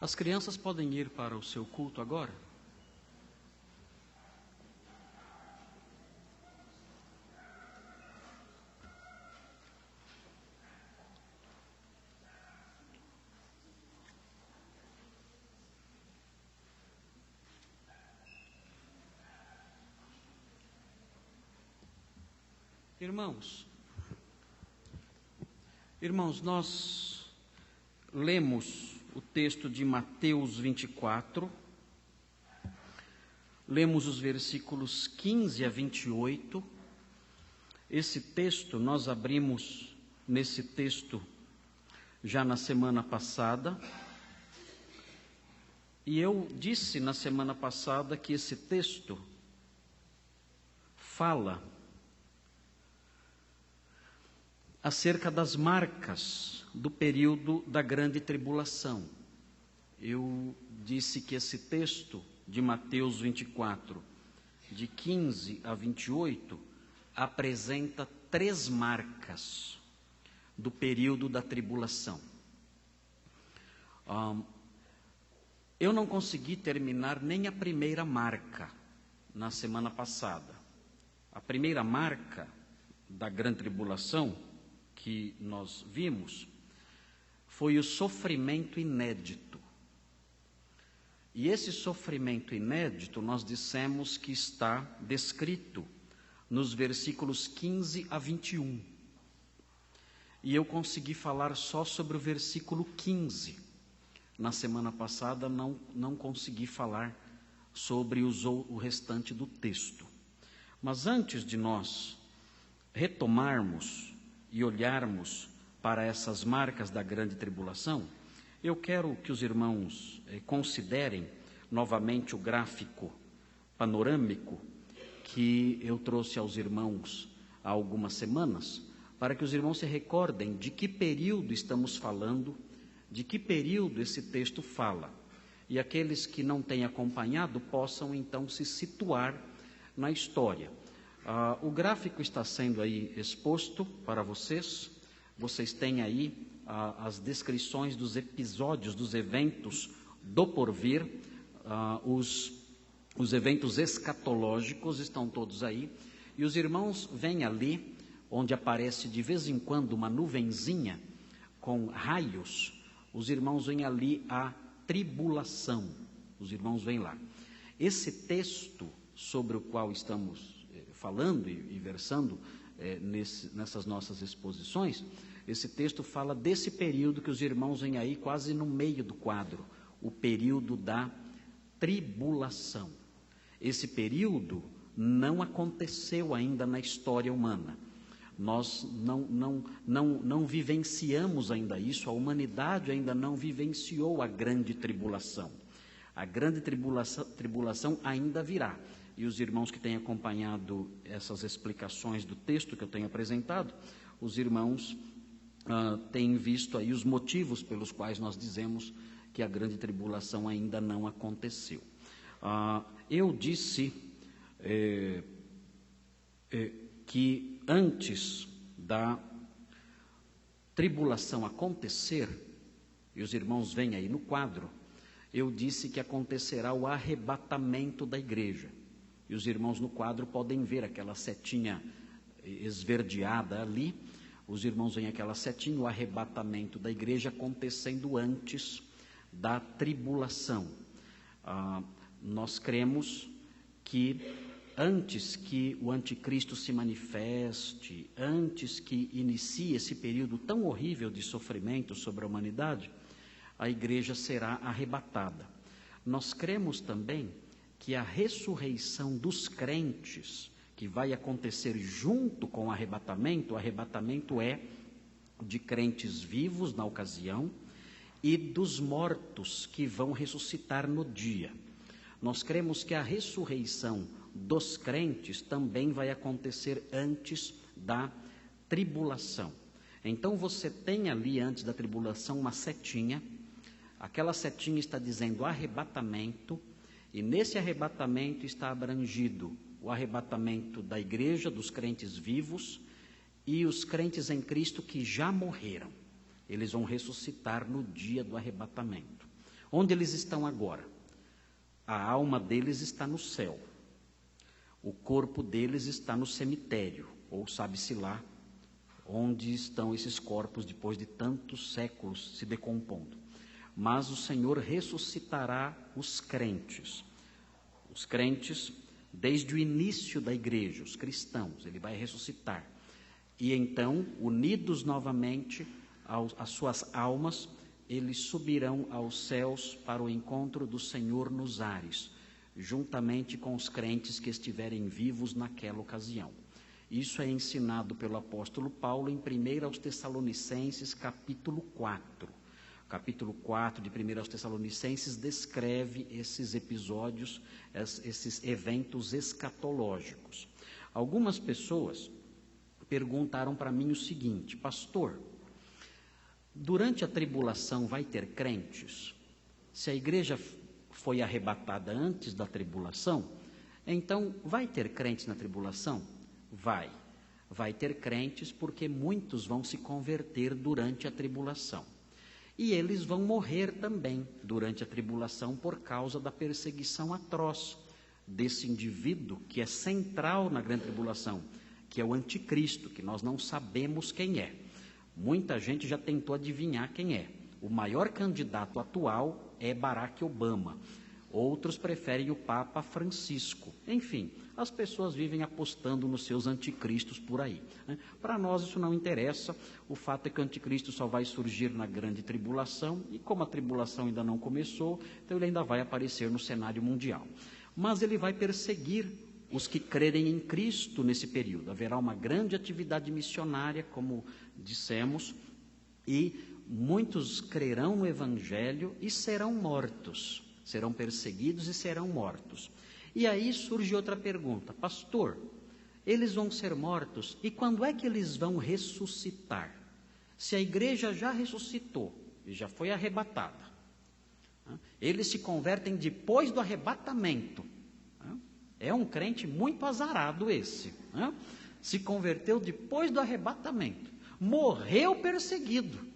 As crianças podem ir para o seu culto agora? Irmãos, nós lemos o texto de Mateus 24, lemos os versículos 15 a 28. Esse texto, nós abrimos nesse texto já na semana passada, e eu disse na semana passada que esse texto fala acerca das marcas do período da grande tribulação. Eu disse que esse texto de Mateus 24, de 15 a 28, apresenta 3 marcas do período da tribulação. Eu não consegui terminar nem a primeira marca na semana passada. A primeira marca da grande tribulação que nós vimos foi o sofrimento inédito. E esse sofrimento inédito nós dissemos que está descrito nos versículos 15 a 21. E eu consegui falar só sobre o versículo 15. Na semana passada não consegui falar sobre o restante do texto. Mas antes de nós retomarmos e olharmos para essas marcas da grande tribulação, eu quero que os irmãos considerem novamente o gráfico panorâmico que eu trouxe aos irmãos há algumas semanas, para que os irmãos se recordem de que período estamos falando, de que período esse texto fala, e aqueles que não têm acompanhado possam então se situar na história. O gráfico está sendo aí exposto para vocês. Vocês têm aí as descrições dos episódios, dos eventos do porvir, os eventos escatológicos estão todos aí. E os irmãos veem ali, onde aparece de vez em quando uma nuvenzinha com raios, os irmãos veem ali a tribulação. Os irmãos veem lá. Esse texto sobre o qual estamos falando e versando nessas nossas exposições, esse texto fala desse período que os irmãos veem aí quase no meio do quadro, o período da tribulação. Esse período não aconteceu ainda na história humana. Nós não vivenciamos ainda isso, a humanidade ainda não vivenciou a grande tribulação. A grande tribulação ainda virá. E os irmãos que têm acompanhado essas explicações do texto que eu tenho apresentado, os irmãos têm visto aí os motivos pelos quais nós dizemos que a grande tribulação ainda não aconteceu. Eu disse que antes da tribulação acontecer, e os irmãos veem aí no quadro, eu disse que acontecerá o arrebatamento da igreja. E os irmãos no quadro podem ver aquela setinha esverdeada ali. Os irmãos veem aquela setinha, o arrebatamento da igreja acontecendo antes da tribulação. Nós cremos que antes que o anticristo se manifeste, antes que inicie esse período tão horrível de sofrimento sobre a humanidade, a igreja será arrebatada. Nós cremos também que a ressurreição dos crentes, que vai acontecer junto com o arrebatamento é de crentes vivos na ocasião e dos mortos que vão ressuscitar no dia. Nós cremos que a ressurreição dos crentes também vai acontecer antes da tribulação. Então você tem ali antes da tribulação uma setinha, aquela setinha está dizendo arrebatamento, e nesse arrebatamento está abrangido o arrebatamento da igreja, dos crentes vivos, e os crentes em Cristo que já morreram. Eles vão ressuscitar no dia do arrebatamento. Onde eles estão agora? A alma deles está no céu. O corpo deles está no cemitério, ou sabe-se lá onde estão esses corpos depois de tantos séculos se decompondo. Mas o Senhor ressuscitará os crentes. Os crentes, desde o início da igreja, os cristãos, Ele vai ressuscitar. E então, unidos novamente às suas almas, eles subirão aos céus para o encontro do Senhor nos ares, juntamente com os crentes que estiverem vivos naquela ocasião. Isso é ensinado pelo apóstolo Paulo em 1 aos Tessalonicenses, capítulo 4. Capítulo 4 de 1 aos Tessalonicenses descreve esses episódios, esses eventos escatológicos. Algumas pessoas perguntaram para mim o seguinte: pastor, durante a tribulação vai ter crentes? Se a igreja foi arrebatada antes da tribulação, então vai ter crentes na tribulação? Vai ter crentes, porque muitos vão se converter durante a tribulação. E eles vão morrer também durante a tribulação por causa da perseguição atroz desse indivíduo que é central na grande tribulação, que é o anticristo, que nós não sabemos quem é. Muita gente já tentou adivinhar quem é. O maior candidato atual é Barack Obama. Outros preferem o Papa Francisco. Enfim, as pessoas vivem apostando nos seus anticristos por aí, né? Para nós isso não interessa. O fato é que o anticristo só vai surgir na grande tribulação, e como a tribulação ainda não começou, então ele ainda vai aparecer no cenário mundial. Mas ele vai perseguir os que crerem em Cristo nesse período. Haverá uma grande atividade missionária, como dissemos, e muitos crerão no Evangelho e serão mortos. Serão perseguidos e serão mortos. E aí surge outra pergunta: pastor, eles vão ser mortos, e quando é que eles vão ressuscitar? Se a igreja já ressuscitou e já foi arrebatada, eles se convertem depois do arrebatamento. É um crente muito azarado esse. Se converteu depois do arrebatamento, morreu perseguido.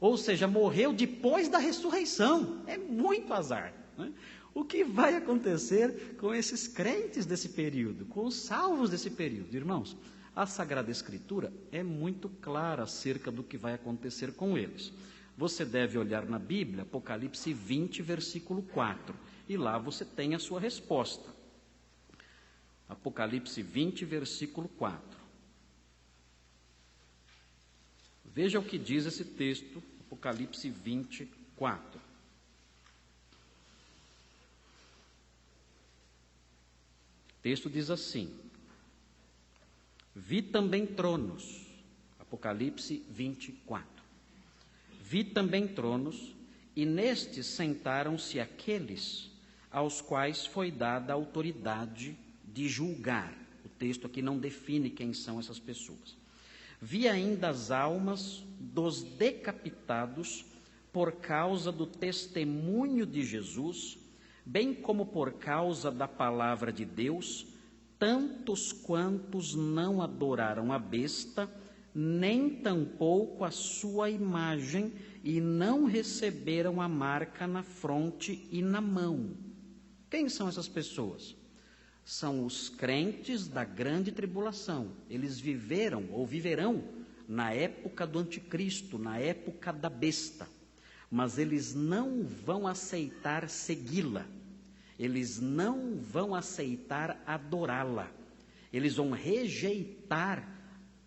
Ou seja, morreu depois da ressurreição. É muito azar. O que vai acontecer com esses crentes desse período, com os salvos desse período? Irmãos, a Sagrada Escritura é muito clara acerca do que vai acontecer com eles. Você deve olhar na Bíblia, Apocalipse 20, versículo 4, e lá você tem a sua resposta. Apocalipse 20, versículo 4. Veja o que diz esse texto, Apocalipse 20, 4. O texto diz assim: vi também tronos, Apocalipse 24. Vi também tronos, e nestes sentaram-se aqueles aos quais foi dada a autoridade de julgar. O texto aqui não define quem são essas pessoas. Vi ainda as almas dos decapitados por causa do testemunho de Jesus, bem como por causa da palavra de Deus, tantos quantos não adoraram a besta, nem tampouco a sua imagem, e não receberam a marca na fronte e na mão. Quem são essas pessoas? São os crentes da grande tribulação. Eles viveram ou viverão na época do anticristo, na época da besta. Mas eles não vão aceitar segui-la. Eles não vão aceitar adorá-la. Eles vão rejeitar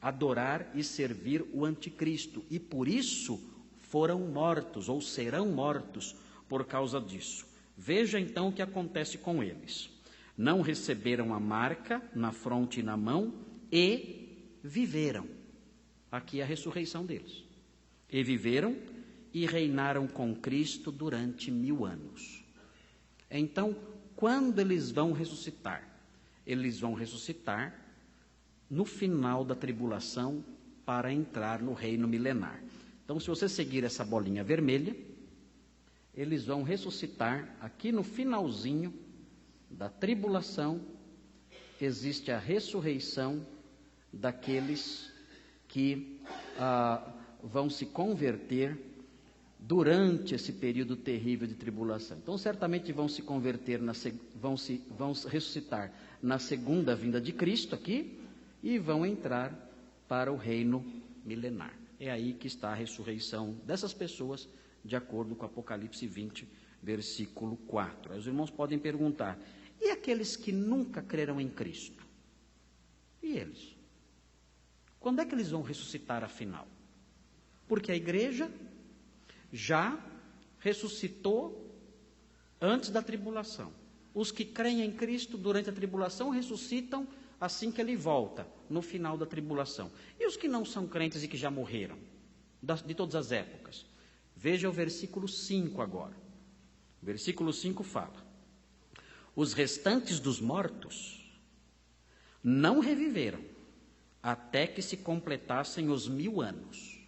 adorar e servir o anticristo. E por isso foram mortos, ou serão mortos por causa disso. Veja então o que acontece com eles. Não receberam a marca na fronte e na mão, e viveram. Aqui é a ressurreição deles. E viveram e reinaram com Cristo durante 1000 anos. Então, quando eles vão ressuscitar? Eles vão ressuscitar no final da tribulação para entrar no reino milenar. Então, se você seguir essa bolinha vermelha, eles vão ressuscitar aqui no finalzinho da tribulação. Existe a ressurreição daqueles que vão se converter durante esse período terrível de tribulação. Então, certamente vão se converter, vão ressuscitar na segunda vinda de Cristo aqui e vão entrar para o reino milenar. É aí que está a ressurreição dessas pessoas, de acordo com Apocalipse 20, versículo 4. Aí os irmãos podem perguntar, e aqueles que nunca crerão em Cristo? E eles? Quando é que eles vão ressuscitar afinal? Porque a igreja já ressuscitou antes da tribulação. Os que creem em Cristo durante a tribulação ressuscitam assim que ele volta, no final da tribulação. E os que não são crentes e que já morreram, de todas as épocas? Veja o versículo 5 agora. O versículo 5 fala: os restantes dos mortos não reviveram até que se completassem os 1000 anos.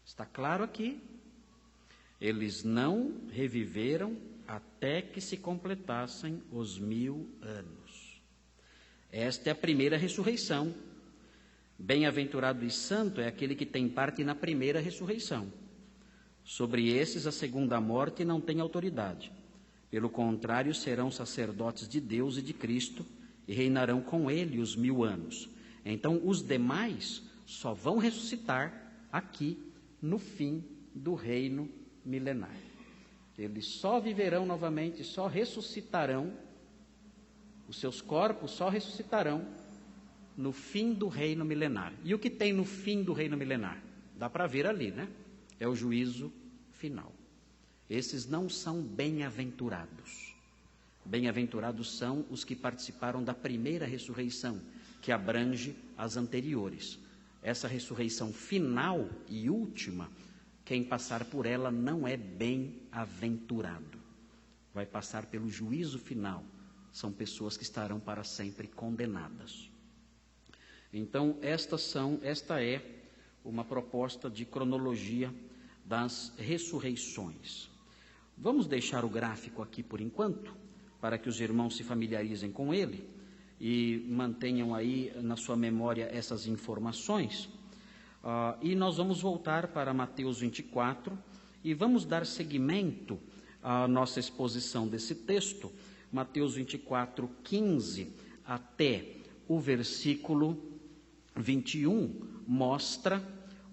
Está claro aqui? Eles não reviveram até que se completassem os 1000 anos. Esta é a primeira ressurreição. Bem-aventurado e santo é aquele que tem parte na primeira ressurreição. Sobre esses a segunda morte não tem autoridade. Pelo contrário, serão sacerdotes de Deus e de Cristo e reinarão com ele os 1000 anos. Então, os demais só vão ressuscitar aqui no fim do reino milenar. Eles só viverão novamente, só ressuscitarão, os seus corpos só ressuscitarão no fim do reino milenar. E o que tem no fim do reino milenar? Dá para ver ali, né? É o juízo final. Esses não são bem-aventurados. Bem-aventurados são os que participaram da primeira ressurreição, que abrange as anteriores. Essa ressurreição final e última, quem passar por ela não é bem-aventurado. Vai passar pelo juízo final. São pessoas que estarão para sempre condenadas. Então, esta é uma proposta de cronologia das ressurreições. Vamos deixar o gráfico aqui por enquanto, para que os irmãos se familiarizem com ele e mantenham aí na sua memória essas informações. E nós vamos voltar para Mateus 24 e vamos dar seguimento à nossa exposição desse texto, Mateus 24, 15 até o versículo 21, mostra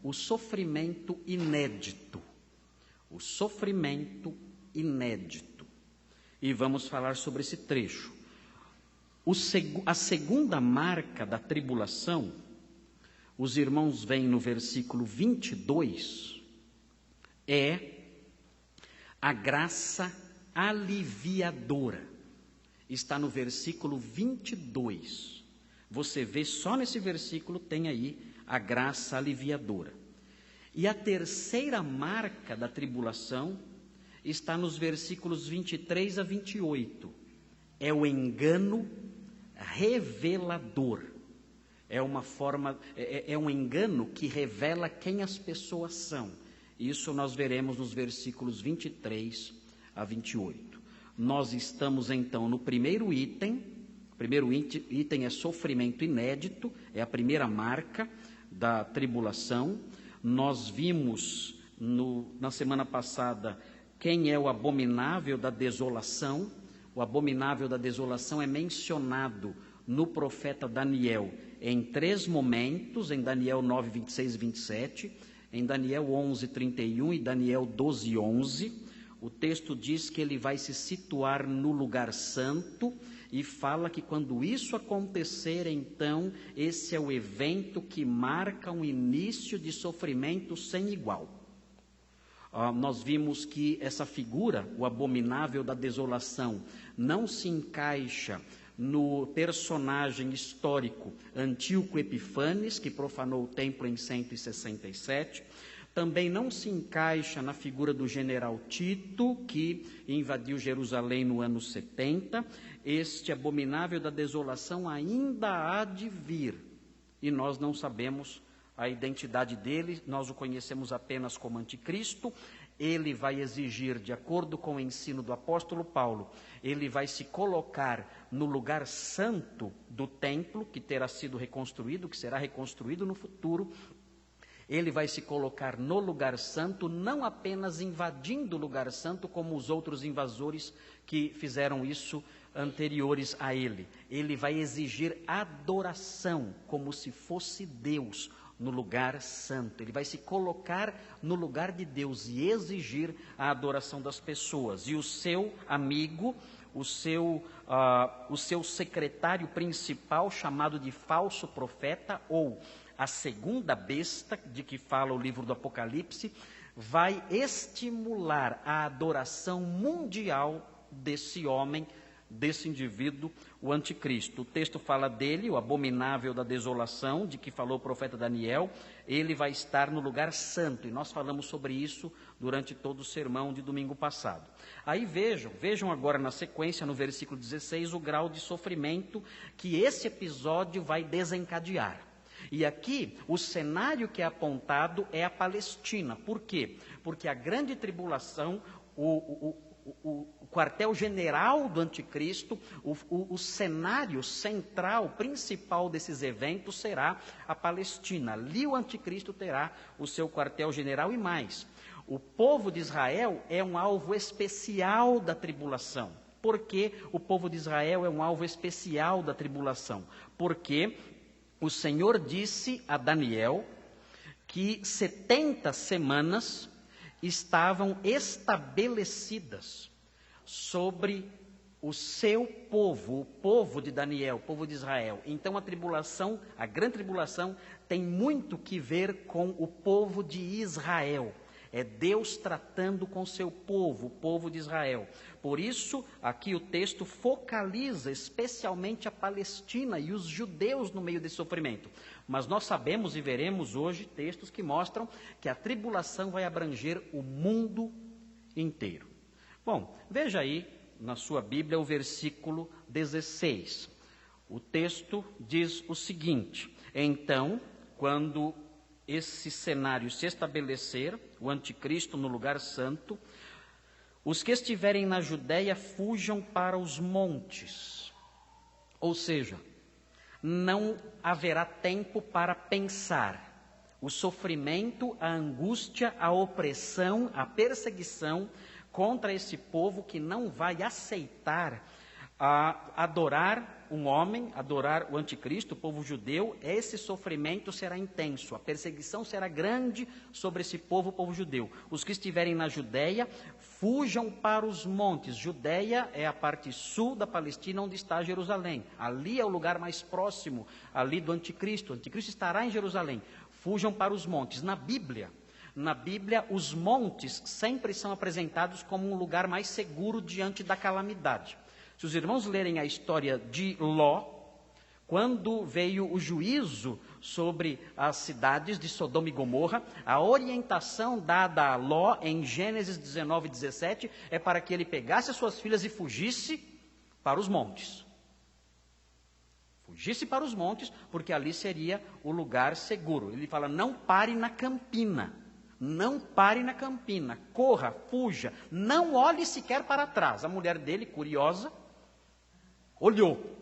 o sofrimento inédito. O sofrimento inédito. E vamos falar sobre esse trecho. A segunda marca da tribulação, os irmãos veem no versículo 22, é a graça aliviadora. Está no versículo 22. Você vê só nesse versículo, tem aí a graça aliviadora. E a terceira marca da tribulação está nos versículos 23 a 28. É o engano revelador. É um engano que revela quem as pessoas são. Isso nós veremos nos versículos 23 a 28. Nós estamos então no primeiro item. O primeiro item é sofrimento inédito, é a primeira marca da tribulação. Nós vimos na semana passada quem é o abominável da desolação. O abominável da desolação é mencionado no profeta Daniel em 3 momentos, em Daniel 9, 26 e 27, em Daniel 11, 31 e Daniel 12, 11. O texto diz que ele vai se situar no lugar santo e fala que quando isso acontecer, então, esse é o evento que marca um início de sofrimento sem igual. Nós vimos que essa figura, o abominável da desolação, não se encaixa no personagem histórico Antíoco Epifanes, que profanou o templo em 167, também não se encaixa na figura do general Tito, que invadiu Jerusalém no ano 70. Este abominável da desolação ainda há de vir, e nós não sabemos a identidade dele, nós o conhecemos apenas como anticristo. Ele vai exigir, de acordo com o ensino do apóstolo Paulo, ele vai se colocar no lugar santo do templo, que terá sido reconstruído, que será reconstruído no futuro. Ele vai se colocar no lugar santo, não apenas invadindo o lugar santo, como os outros invasores que fizeram isso anteriores a ele. Ele vai exigir adoração, como se fosse Deus no lugar santo. Ele vai se colocar no lugar de Deus e exigir a adoração das pessoas. E o seu amigo, o seu secretário principal, chamado de falso profeta, ou a segunda besta, de que fala o livro do Apocalipse, vai estimular a adoração mundial desse homem, desse indivíduo, o anticristo. O texto fala dele, o abominável da desolação, de que falou o profeta Daniel. Ele vai estar no lugar santo, e nós falamos sobre isso durante todo o sermão de domingo passado. Aí vejam agora na sequência, no versículo 16, o grau de sofrimento que esse episódio vai desencadear. E aqui, o cenário que é apontado é a Palestina. Por quê? Porque a grande tribulação, o quartel-general do anticristo, o cenário central, principal desses eventos será a Palestina. Ali o anticristo terá o seu quartel-general e mais. O povo de Israel é um alvo especial da tribulação. Por que o povo de Israel é um alvo especial da tribulação? Porque o Senhor disse a Daniel que 70 semanas estavam estabelecidas sobre o seu povo, o povo de Daniel, o povo de Israel. Então a tribulação, a grande tribulação, tem muito que ver com o povo de Israel. É Deus tratando com seu povo, o povo de Israel. Por isso, aqui o texto focaliza especialmente a Palestina e os judeus no meio desse sofrimento. Mas nós sabemos e veremos hoje textos que mostram que a tribulação vai abranger o mundo inteiro. Bom, veja aí na sua Bíblia o versículo 16. O texto diz o seguinte: então, quando esse cenário se estabelecer, o anticristo no lugar santo, os que estiverem na Judéia fujam para os montes. Ou seja, não haverá tempo para pensar. O sofrimento, a angústia, a opressão, a perseguição contra esse povo que não vai aceitar adorar um homem, adorar o anticristo, o povo judeu. Esse sofrimento será intenso, a perseguição será grande sobre esse povo, o povo judeu. Os que estiverem na Judéia, fujam para os montes. Judéia é a parte sul da Palestina, onde está Jerusalém. Ali é o lugar mais próximo, ali do anticristo. O anticristo estará em Jerusalém. Fujam para os montes. Na Bíblia, os montes sempre são apresentados como um lugar mais seguro diante da calamidade. Se os irmãos lerem a história de Ló, quando veio o juízo sobre as cidades de Sodoma e Gomorra, a orientação dada a Ló em Gênesis 19, 17, é para que ele pegasse as suas filhas e fugisse para os montes. Fugisse para os montes, porque ali seria o lugar seguro. Ele fala, não pare na campina. Não pare na campina, corra, fuja, não olhe sequer para trás. A mulher dele, curiosa, olhou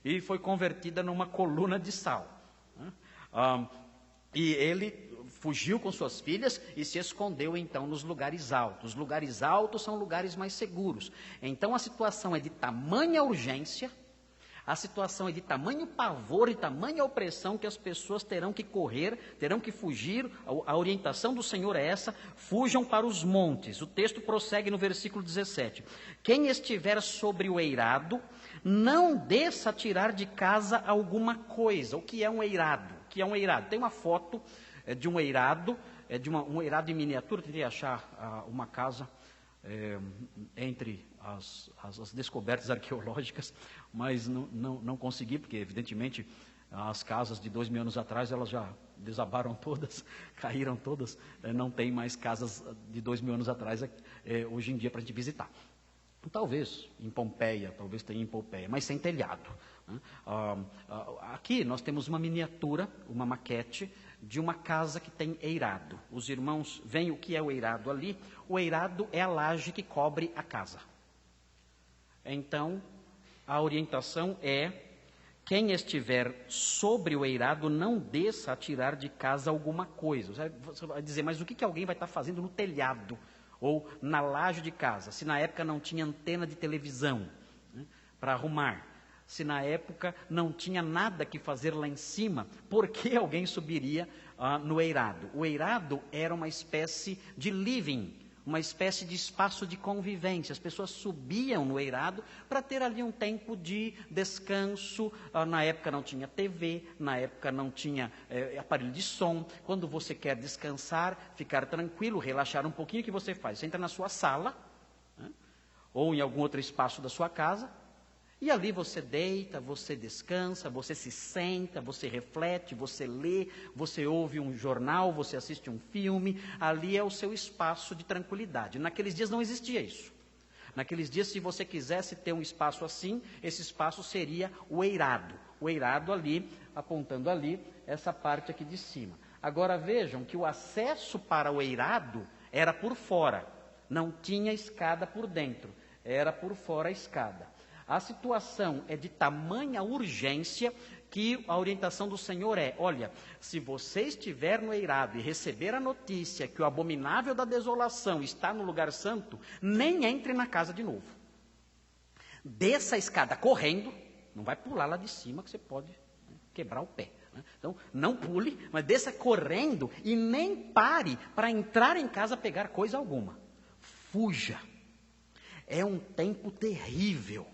e foi convertida numa coluna de sal. E ele fugiu com suas filhas e se escondeu então nos lugares altos. Os lugares altos são lugares mais seguros. Então a situação é de tamanha urgência, a situação é de tamanho pavor e tamanha opressão que as pessoas terão que correr, terão que fugir. A orientação do Senhor é essa: fujam para os montes. O texto prossegue no versículo 17. Quem estiver sobre o eirado, não desça a tirar de casa alguma coisa. O que é um eirado? O que é um eirado? Tem uma foto de um eirado, um eirado em miniatura. Tentei achar uma casa entre as descobertas arqueológicas, mas não consegui, porque evidentemente as casas de 2.000 anos atrás elas já desabaram todas, caíram todas, não tem mais casas de 2.000 anos atrás hoje em dia para a gente visitar. Talvez em Pompeia, talvez tenha em Pompeia, mas sem telhado. Aqui nós temos uma miniatura, uma maquete de uma casa que tem eirado. Os irmãos veem o que é o eirado ali. O eirado é a laje que cobre a casa. Então, a orientação é quem estiver sobre o eirado não desça a tirar de casa alguma coisa. Você vai dizer, mas o que alguém vai estar fazendo no telhado ou na laje de casa? Se na época não tinha antena de televisão, né, para arrumar, se na época não tinha nada que fazer lá em cima, por que alguém subiria no eirado? O eirado era uma espécie de living, uma espécie de espaço de convivência. As pessoas subiam no eirado para ter ali um tempo de descanso. Na época não tinha TV, na época não tinha aparelho de som. Quando você quer descansar, ficar tranquilo, relaxar um pouquinho, o que você faz? Você entra na sua sala, né, ou em algum outro espaço da sua casa, e ali você deita, você descansa, você se senta, você reflete, você lê, você ouve um jornal, você assiste um filme. Ali é o seu espaço de tranquilidade. Naqueles dias não existia isso. Naqueles dias, se você quisesse ter um espaço assim, esse espaço seria o eirado. O eirado ali, apontando ali, essa parte aqui de cima. Agora vejam que o acesso para o eirado era por fora. Não tinha escada por dentro. Era por fora a escada. A situação é de tamanha urgência que a orientação do Senhor é: olha, se você estiver no eirado e receber a notícia que o abominável da desolação está no lugar santo, nem entre na casa de novo. Desça a escada correndo, não vai pular lá de cima que você pode, né, quebrar o pé. Né? Então, não pule, mas desça correndo e nem pare para entrar em casa pegar coisa alguma. Fuja. É um tempo terrível.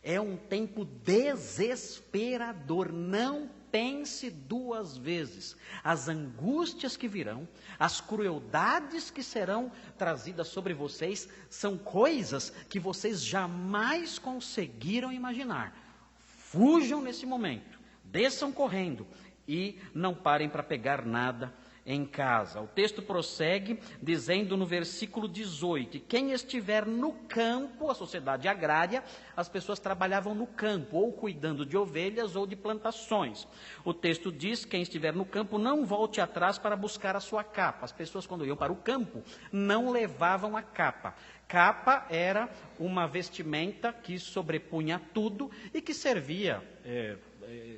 É um tempo desesperador. Não pense duas vezes. As angústias que virão, as crueldades que serão trazidas sobre vocês, são coisas que vocês jamais conseguiram imaginar. Fujam nesse momento, desçam correndo e não parem para pegar nada em casa. O texto prossegue dizendo no versículo 18, quem estiver no campo, a sociedade agrária, as pessoas trabalhavam no campo, ou cuidando de ovelhas ou de plantações. O texto diz, quem estiver no campo, não volte atrás para buscar a sua capa. As pessoas, quando iam para o campo, não levavam a capa. Capa era uma vestimenta que sobrepunha tudo e que servia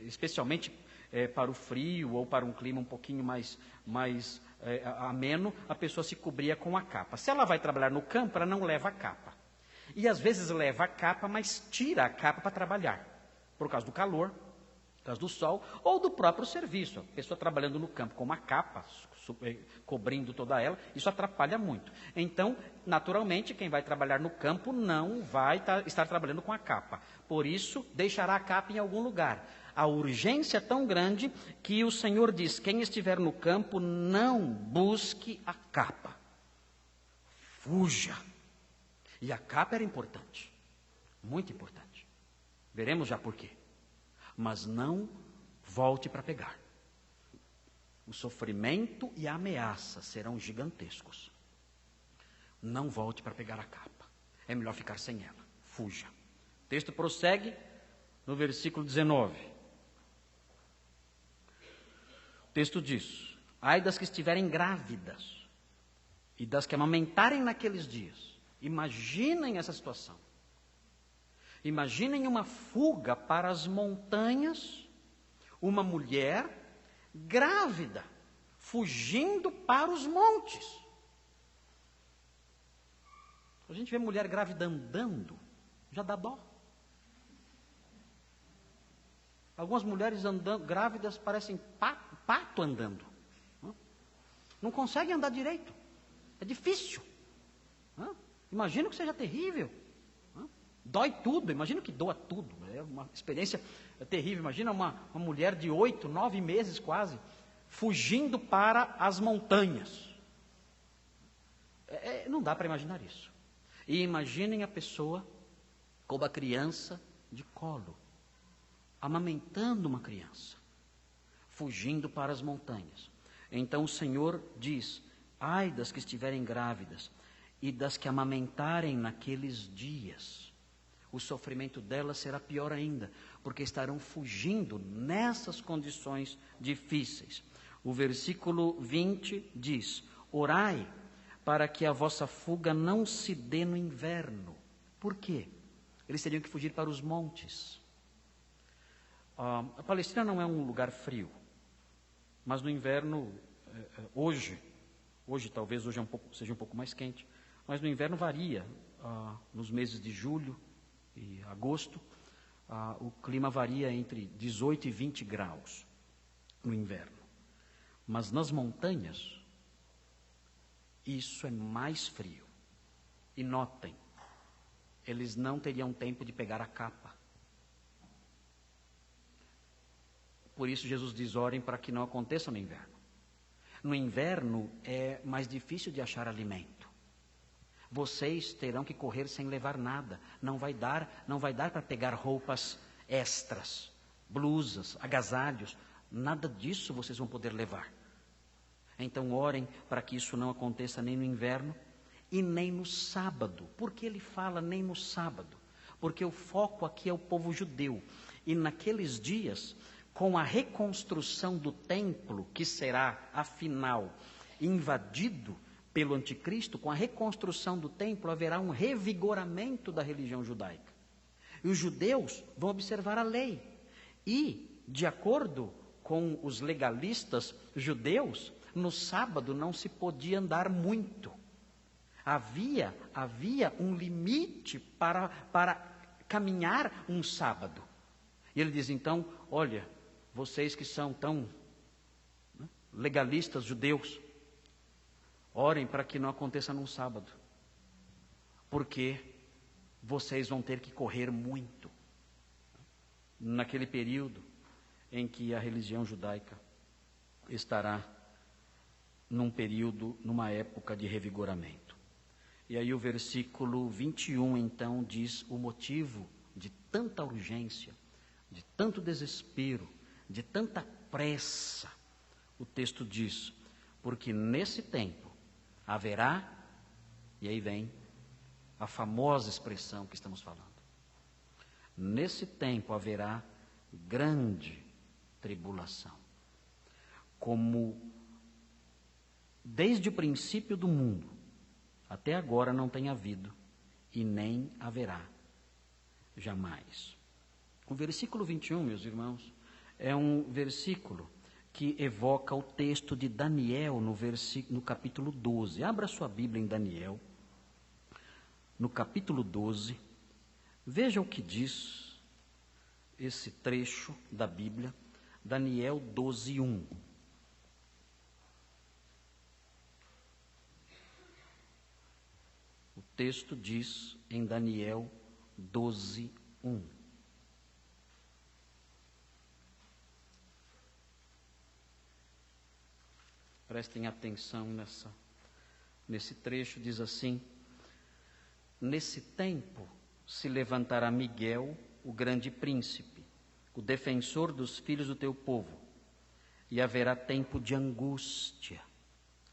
especialmente para o frio ou para um clima um pouquinho mais ameno, a pessoa se cobria com a capa. Se ela vai trabalhar no campo, ela não leva a capa. E às vezes leva a capa, mas tira a capa para trabalhar, por causa do calor, por causa do sol, ou do próprio serviço. A pessoa trabalhando no campo com uma capa, cobrindo toda ela, isso atrapalha muito. Então, naturalmente, quem vai trabalhar no campo não vai estar trabalhando com a capa. Por isso, deixará a capa em algum lugar. A urgência é tão grande que o Senhor diz, quem estiver no campo, não busque a capa. Fuja. E a capa era importante, muito importante. Veremos já por quê. Mas não volte para pegar. O sofrimento e a ameaça serão gigantescos. Não volte para pegar a capa. É melhor ficar sem ela. Fuja. O texto prossegue no versículo 19. O texto diz, ai das que estiverem grávidas e das que amamentarem naqueles dias. Imaginem essa situação. Imaginem uma fuga para as montanhas, uma mulher grávida, fugindo para os montes. A gente vê mulher grávida andando, já dá dó. Algumas mulheres andando, grávidas parecem pato andando. Não conseguem andar direito. É difícil. Imagino que seja terrível. Dói tudo, imagino que doa tudo. É uma experiência terrível. Imagina uma mulher de 8, 9 meses quase, fugindo para as montanhas. Não dá para imaginar isso. E imaginem a pessoa com uma criança de colo, amamentando uma criança, fugindo para as montanhas. Então o Senhor diz, ai das que estiverem grávidas e das que amamentarem naqueles dias. O sofrimento delas será pior ainda, porque estarão fugindo nessas condições difíceis. O versículo 20 diz, orai para que a vossa fuga não se dê no inverno. Por quê? Eles teriam que fugir para os montes. A Palestina não é um lugar frio, mas no inverno, hoje talvez hoje seja um pouco mais quente, mas no inverno varia. Nos meses de julho e agosto, o clima varia entre 18 e 20 graus no inverno. Mas nas montanhas, isso é mais frio. E notem, eles não teriam tempo de pegar a capa. Por isso Jesus diz, orem para que não aconteça no inverno. No inverno é mais difícil de achar alimento. Vocês terão que correr sem levar nada. Não vai dar para pegar roupas extras, blusas, agasalhos. Nada disso vocês vão poder levar. Então orem para que isso não aconteça nem no inverno e nem no sábado. Por que ele fala nem no sábado? Porque o foco aqui é o povo judeu. E naqueles dias, com a reconstrução do templo, que será, afinal, invadido pelo anticristo, com a reconstrução do templo haverá um revigoramento da religião judaica. E os judeus vão observar a lei. E, de acordo com os legalistas judeus, no sábado não se podia andar muito. Havia um limite para caminhar um sábado. E ele diz então, olha, vocês que são tão legalistas judeus, orem para que não aconteça num sábado, porque vocês vão ter que correr muito naquele período em que a religião judaica estará numa época de revigoramento. E aí o versículo 21 então diz o motivo de tanta urgência, de tanto desespero, de tanta pressa. O texto diz, porque nesse tempo haverá, e aí vem a famosa expressão que estamos falando. Nesse tempo haverá grande tribulação. Como desde o princípio do mundo até agora não tem havido e nem haverá jamais. O versículo 21, meus irmãos, é um versículo que evoca o texto de Daniel no capítulo 12. Abra sua Bíblia em Daniel, no capítulo 12. Veja o que diz esse trecho da Bíblia, Daniel 12, 1. O texto diz em Daniel 12, 1. Prestem atenção nesse trecho, diz assim: nesse tempo se levantará Miguel, o grande príncipe, o defensor dos filhos do teu povo, e haverá tempo de angústia,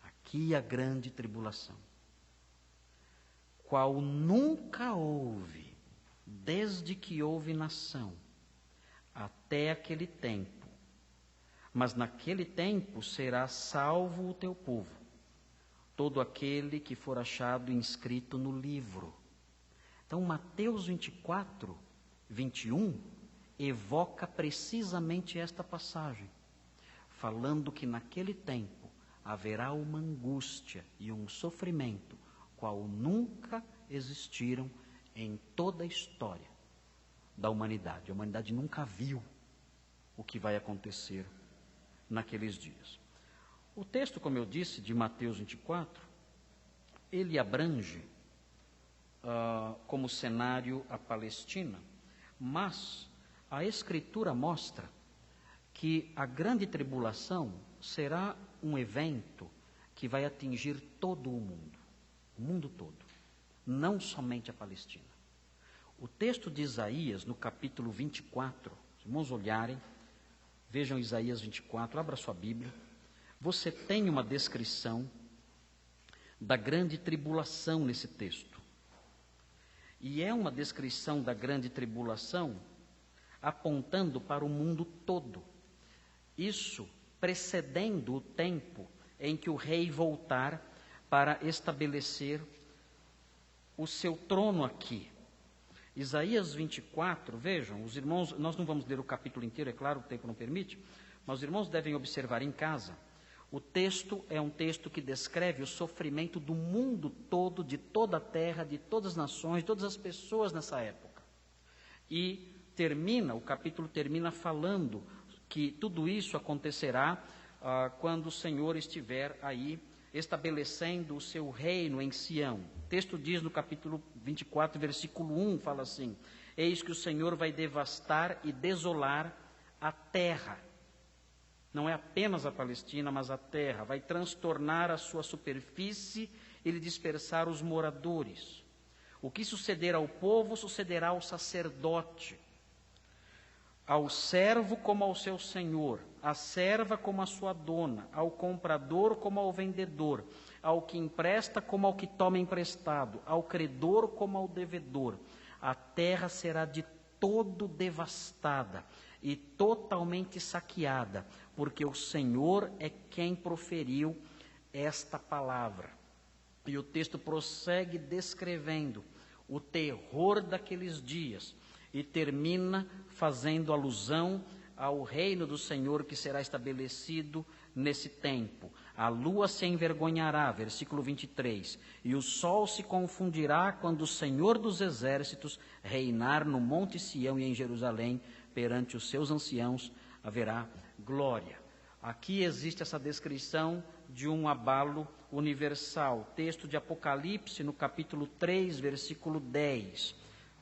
aqui a grande tribulação, qual nunca houve, desde que houve nação, até aquele tempo. Mas naquele tempo será salvo o teu povo, todo aquele que for achado inscrito no livro. Então, Mateus 24, 21, evoca precisamente esta passagem, falando que naquele tempo haverá uma angústia e um sofrimento, qual nunca existiram em toda a história da humanidade. A humanidade nunca viu o que vai acontecer naqueles dias. O texto, como eu disse, de Mateus 24, ele abrange como cenário a Palestina, mas a Escritura mostra que a grande tribulação será um evento que vai atingir todo o mundo todo, não somente a Palestina. O texto de Isaías, no capítulo 24, se irmãos olharem, vejam Isaías 24, abra sua Bíblia, você tem uma descrição da grande tribulação nesse texto. E é uma descrição da grande tribulação apontando para o mundo todo. Isso precedendo o tempo em que o rei voltar para estabelecer o seu trono aqui. Isaías 24, vejam, os irmãos, nós não vamos ler o capítulo inteiro, é claro, o tempo não permite, mas os irmãos devem observar em casa. O texto é um texto que descreve o sofrimento do mundo todo, de toda a terra, de todas as nações, de todas as pessoas nessa época. E o capítulo termina falando que tudo isso acontecerá quando o Senhor estiver aí estabelecendo o seu reino em Sião. O texto diz no capítulo 24, versículo 1, fala assim: eis que o Senhor vai devastar e desolar a terra. Não é apenas a Palestina, mas a terra. Vai transtornar a sua superfície e lhe dispersar os moradores. O que suceder ao povo, sucederá ao sacerdote, ao servo como ao seu senhor, à serva como à sua dona, ao comprador como ao vendedor, ao que empresta como ao que toma emprestado, ao credor como ao devedor. A terra será de todo devastada e totalmente saqueada, porque o Senhor é quem proferiu esta palavra. E o texto prossegue descrevendo o terror daqueles dias e termina fazendo alusão ao reino do Senhor que será estabelecido nesse tempo. A lua se envergonhará, versículo 23, e o sol se confundirá quando o Senhor dos exércitos reinar no monte Sião e em Jerusalém, perante os seus anciãos haverá glória. Aqui existe essa descrição de um abalo universal. Texto de Apocalipse, no capítulo 3, versículo 10.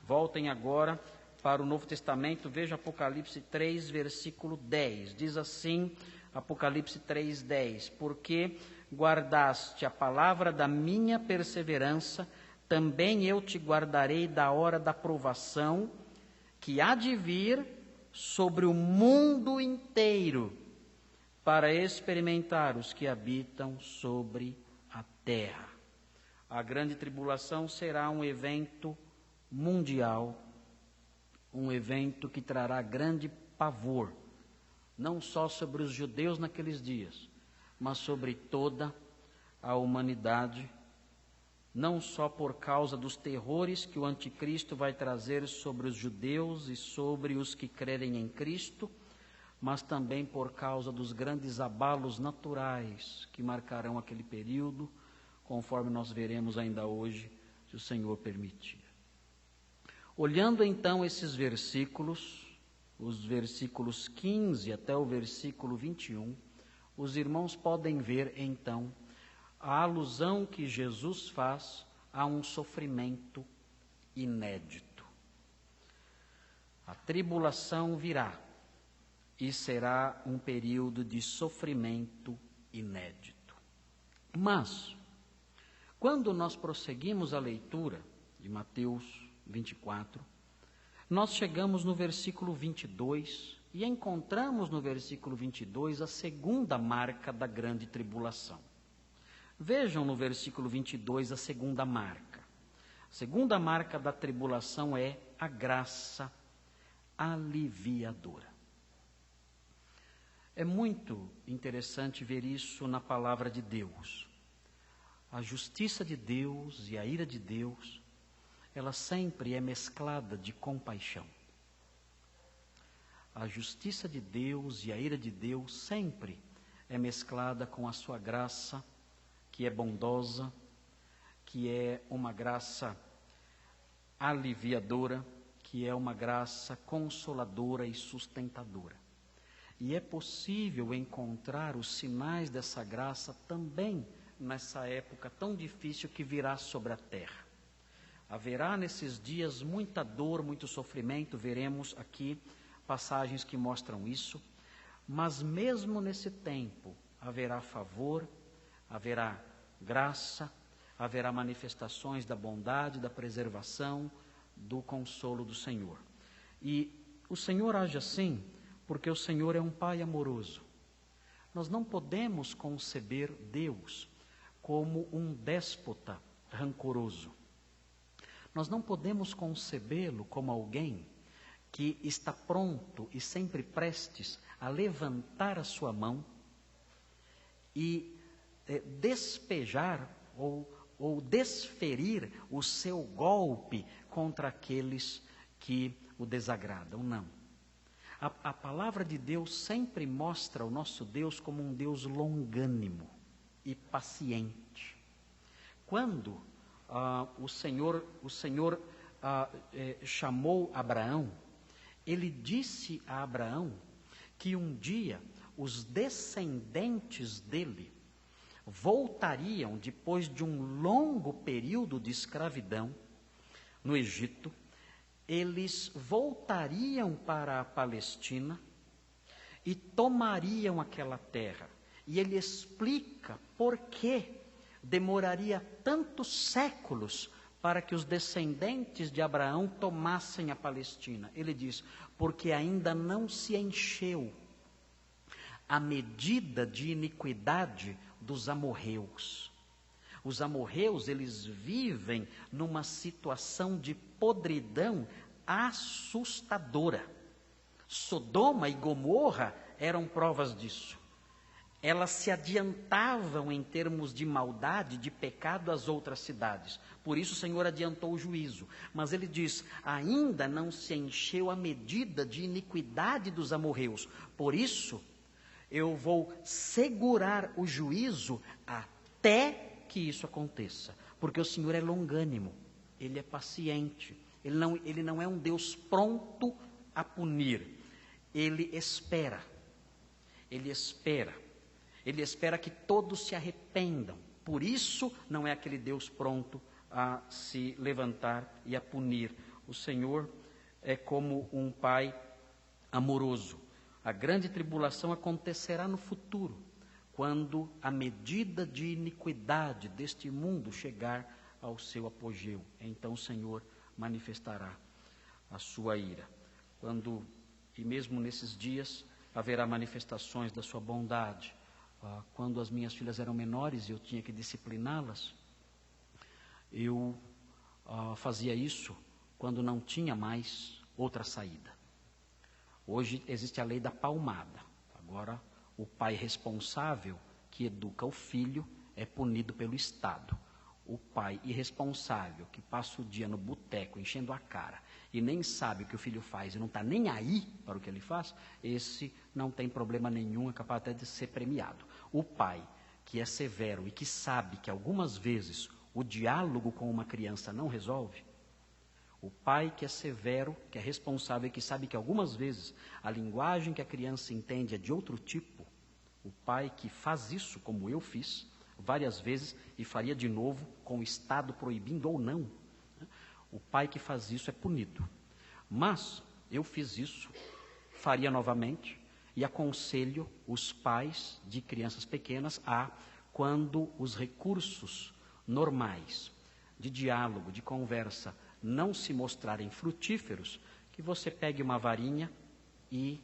Voltem agora para o Novo Testamento, veja Apocalipse 3, versículo 10. Diz assim, Apocalipse 3, 10. Porque guardaste a palavra da minha perseverança, também eu te guardarei da hora da provação, que há de vir sobre o mundo inteiro, para experimentar os que habitam sobre a terra. A grande tribulação será um evento mundial, um evento que trará grande pavor, não só sobre os judeus naqueles dias, mas sobre toda a humanidade, não só por causa dos terrores que o anticristo vai trazer sobre os judeus e sobre os que crerem em Cristo, mas também por causa dos grandes abalos naturais que marcarão aquele período, conforme nós veremos ainda hoje, se o Senhor permitir. Olhando então esses versículos, os versículos 15 até o versículo 21, os irmãos podem ver então a alusão que Jesus faz a um sofrimento inédito. A tribulação virá e será um período de sofrimento inédito. Mas, quando nós prosseguimos a leitura de Mateus 24, nós chegamos no versículo 22 e encontramos no versículo 22 a segunda marca da grande tribulação. Vejam no versículo 22 a segunda marca. A segunda marca da tribulação é a graça aliviadora. É muito interessante ver isso na palavra de Deus. A justiça de Deus e a ira de Deus, ela sempre é mesclada de compaixão. A justiça de Deus e a ira de Deus sempre é mesclada com a sua graça, que é bondosa, que é uma graça aliviadora, que é uma graça consoladora e sustentadora. E é possível encontrar os sinais dessa graça também nessa época tão difícil que virá sobre a terra. Haverá nesses dias muita dor, muito sofrimento, veremos aqui passagens que mostram isso, mas mesmo nesse tempo haverá favor, haverá graça, haverá manifestações da bondade, da preservação, do consolo do Senhor. E o Senhor age assim porque o Senhor é um Pai amoroso. Nós não podemos conceber Deus como um déspota rancoroso. Nós não podemos concebê-lo como alguém que está pronto e sempre prestes a levantar a sua mão e despejar ou desferir o seu golpe contra aqueles que o desagradam, não. A palavra de Deus sempre mostra o nosso Deus como um Deus longânimo e paciente. Quando o Senhor chamou Abraão, ele disse a Abraão que um dia os descendentes dele voltariam, depois de um longo período de escravidão no Egito, eles voltariam para a Palestina e tomariam aquela terra. E ele explica por que demoraria tantos séculos para que os descendentes de Abraão tomassem a Palestina. Ele diz, porque ainda não se encheu a medida de iniquidade dos amorreus. Os amorreus, eles vivem numa situação de podridão assustadora. Sodoma e Gomorra eram provas disso. Elas se adiantavam em termos de maldade, de pecado às outras cidades. Por isso o Senhor adiantou o juízo. Mas ele diz, ainda não se encheu a medida de iniquidade dos amorreus. Por isso, eu vou segurar o juízo até que isso aconteça. Porque o Senhor é longânimo, Ele é paciente. Ele não é um Deus pronto a punir. Ele espera. Ele espera. Ele espera que todos se arrependam. Por isso, não é aquele Deus pronto a se levantar e a punir. O Senhor é como um pai amoroso. A grande tribulação acontecerá no futuro, quando a medida de iniquidade deste mundo chegar ao seu apogeu. Então o Senhor manifestará a sua ira. E mesmo nesses dias, haverá manifestações da sua bondade. Quando as minhas filhas eram menores e eu tinha que discipliná-las, eu fazia isso quando não tinha mais outra saída. Hoje existe a lei da palmada. Agora, o pai responsável que educa o filho é punido pelo Estado. O pai irresponsável que passa o dia no boteco enchendo a cara e nem sabe o que o filho faz e não está nem aí para o que ele faz, esse não tem problema nenhum, é capaz até de ser premiado. O pai que é severo e que sabe que algumas vezes o diálogo com uma criança não resolve, o pai que é severo, que é responsável e que sabe que algumas vezes a linguagem que a criança entende é de outro tipo, o pai que faz isso, como eu fiz, várias vezes, e faria de novo, com o Estado proibindo ou não, o pai que faz isso é punido. Mas eu fiz isso, faria novamente, e aconselho os pais de crianças pequenas quando os recursos normais de diálogo, de conversa, não se mostrarem frutíferos, que você pegue uma varinha e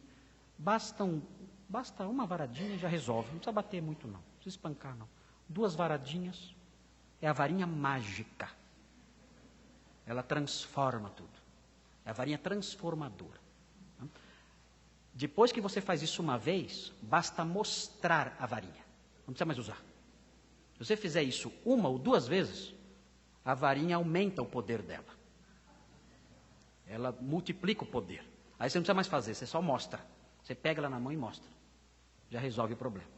basta uma varadinha e já resolve. Não precisa bater muito não, não precisa espancar não. 2 varadinhas, é a varinha mágica. Ela transforma tudo. É a varinha transformadora. Depois que você faz isso uma vez, basta mostrar a varinha. Não precisa mais usar. Se você fizer isso 1 ou 2 vezes, a varinha aumenta o poder dela. Ela multiplica o poder. Aí você não precisa mais fazer, você só mostra. Você pega ela na mão e mostra. Já resolve o problema.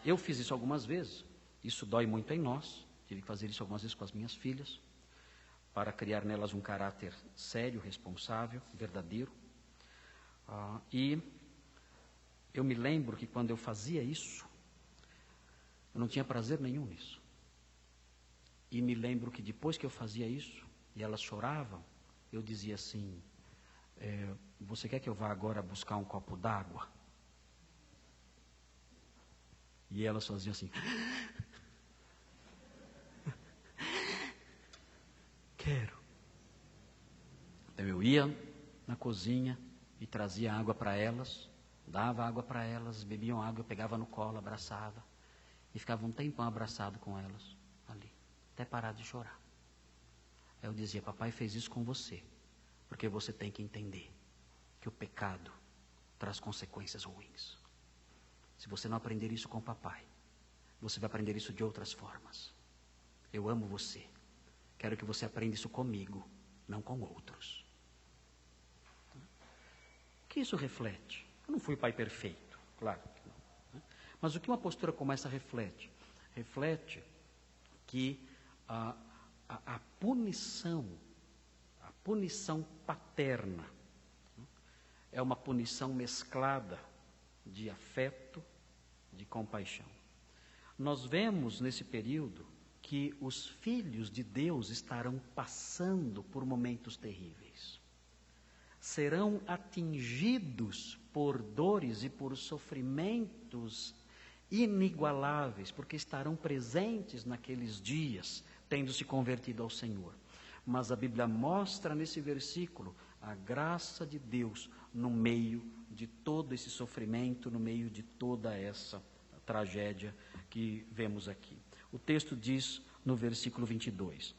Eu fiz isso algumas vezes. Isso dói muito em nós. Tive que fazer isso algumas vezes com as minhas filhas, para criar nelas um caráter sério, responsável, verdadeiro. E eu me lembro que quando eu fazia isso, eu não tinha prazer nenhum nisso. E me lembro que depois que eu fazia isso, e elas choravam, eu dizia assim, você quer que eu vá agora buscar um copo d'água? E elas faziam assim, quero. Então eu ia na cozinha e trazia água para elas, dava água para elas, bebiam água, eu pegava no colo, abraçava, e ficava um tempão abraçado com elas, ali, até parar de chorar. Aí eu dizia, papai fez isso com você, porque você tem que entender que o pecado traz consequências ruins. Se você não aprender isso com o papai, você vai aprender isso de outras formas. Eu amo você. Quero que você aprenda isso comigo, não com outros. O que isso reflete? Eu não fui pai perfeito, claro que não. Mas o que uma postura como essa reflete? Reflete que a punição paterna é uma punição mesclada de afeto, de compaixão. Nós vemos nesse período que os filhos de Deus estarão passando por momentos terríveis. Serão atingidos por dores e por sofrimentos inigualáveis, porque estarão presentes naqueles dias, tendo se convertido ao Senhor. Mas a Bíblia mostra nesse versículo a graça de Deus no meio de todo esse sofrimento, no meio de toda essa tragédia que vemos aqui. O texto diz no versículo 22,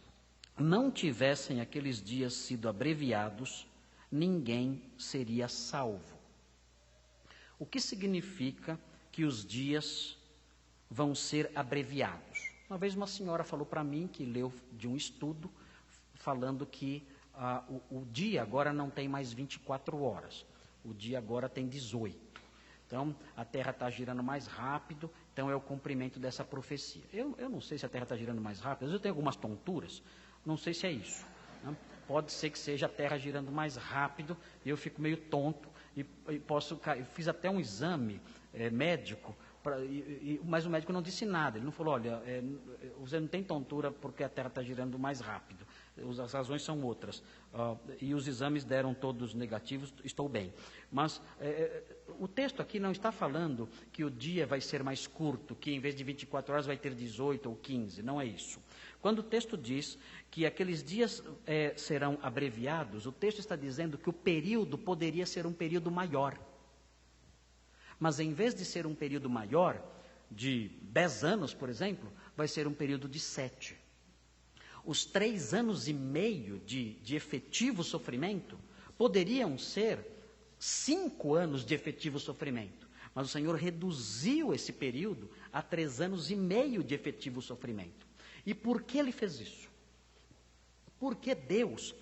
não tivessem aqueles dias sido abreviados, ninguém seria salvo. O que significa que os dias vão ser abreviados? Uma vez uma senhora falou para mim, que leu de um estudo, falando que o dia agora não tem mais 24 horas, o dia agora tem 18. Então, a Terra está girando mais rápido, então é o cumprimento dessa profecia. Eu não sei se a Terra está girando mais rápido, às vezes eu tenho algumas tonturas, não sei se é isso. Né? Pode ser que seja a Terra girando mais rápido, e eu fico meio tonto, e posso cair. Eu fiz até um exame médico, mas o médico não disse nada. Ele não falou, olha, você não tem tontura porque a Terra está girando mais rápido. As razões são outras. E os exames deram todos negativos, estou bem. Mas o texto aqui não está falando que o dia vai ser mais curto, que em vez de 24 horas vai ter 18 ou 15, não é isso. Quando o texto diz que aqueles dias serão abreviados, o texto está dizendo que o período poderia ser um período maior. Mas em vez de ser um período maior, de 10 anos, por exemplo, vai ser um período de 7. Os 3 anos e meio de efetivo sofrimento poderiam ser 5 anos de efetivo sofrimento. Mas o Senhor reduziu esse período a 3 anos e meio de efetivo sofrimento. E por que Ele fez isso? Porque Deus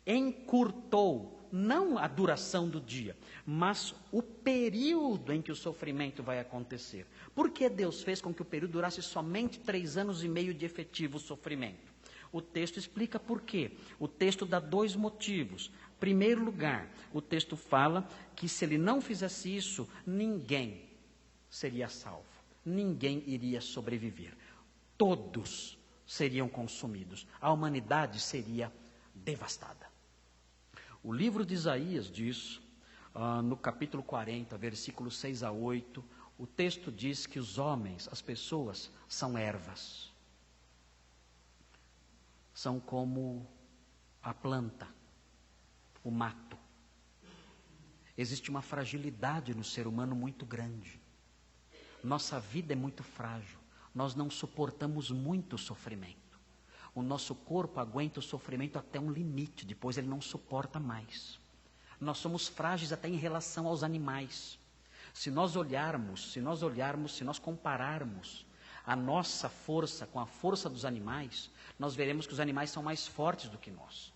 encurtou não a duração do dia, mas o período em que o sofrimento vai acontecer. Por que Deus fez com que o período durasse somente 3 anos e meio de efetivo sofrimento? O texto explica por quê. O texto dá 2 motivos. Em primeiro lugar, o texto fala que se ele não fizesse isso, ninguém seria salvo. Ninguém iria sobreviver. Todos seriam consumidos. A humanidade seria devastada. O livro de Isaías diz, no capítulo 40, versículos 6 a 8, o texto diz que os homens, as pessoas, são ervas. São como a planta, o mato. Existe uma fragilidade no ser humano muito grande. Nossa vida é muito frágil. Nós não suportamos muito sofrimento. O nosso corpo aguenta o sofrimento até um limite, depois ele não suporta mais. Nós somos frágeis até em relação aos animais. Se nós compararmos a nossa força com a força dos animais, nós veremos que os animais são mais fortes do que nós.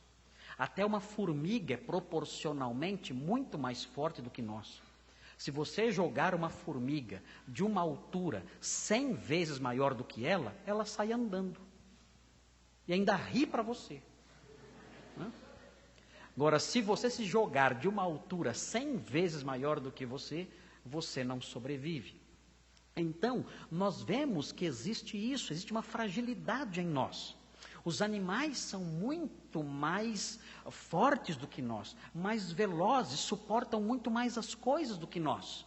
Até uma formiga é proporcionalmente muito mais forte do que nós. Se você jogar uma formiga de uma altura 100 vezes maior do que ela, ela sai andando. E ainda ri para você. Né? Agora, se você se jogar de uma altura 100 vezes maior do que você, você não sobrevive. Então, nós vemos que existe isso, existe uma fragilidade em nós. Os animais são muito mais fortes do que nós, mais velozes, suportam muito mais as coisas do que nós.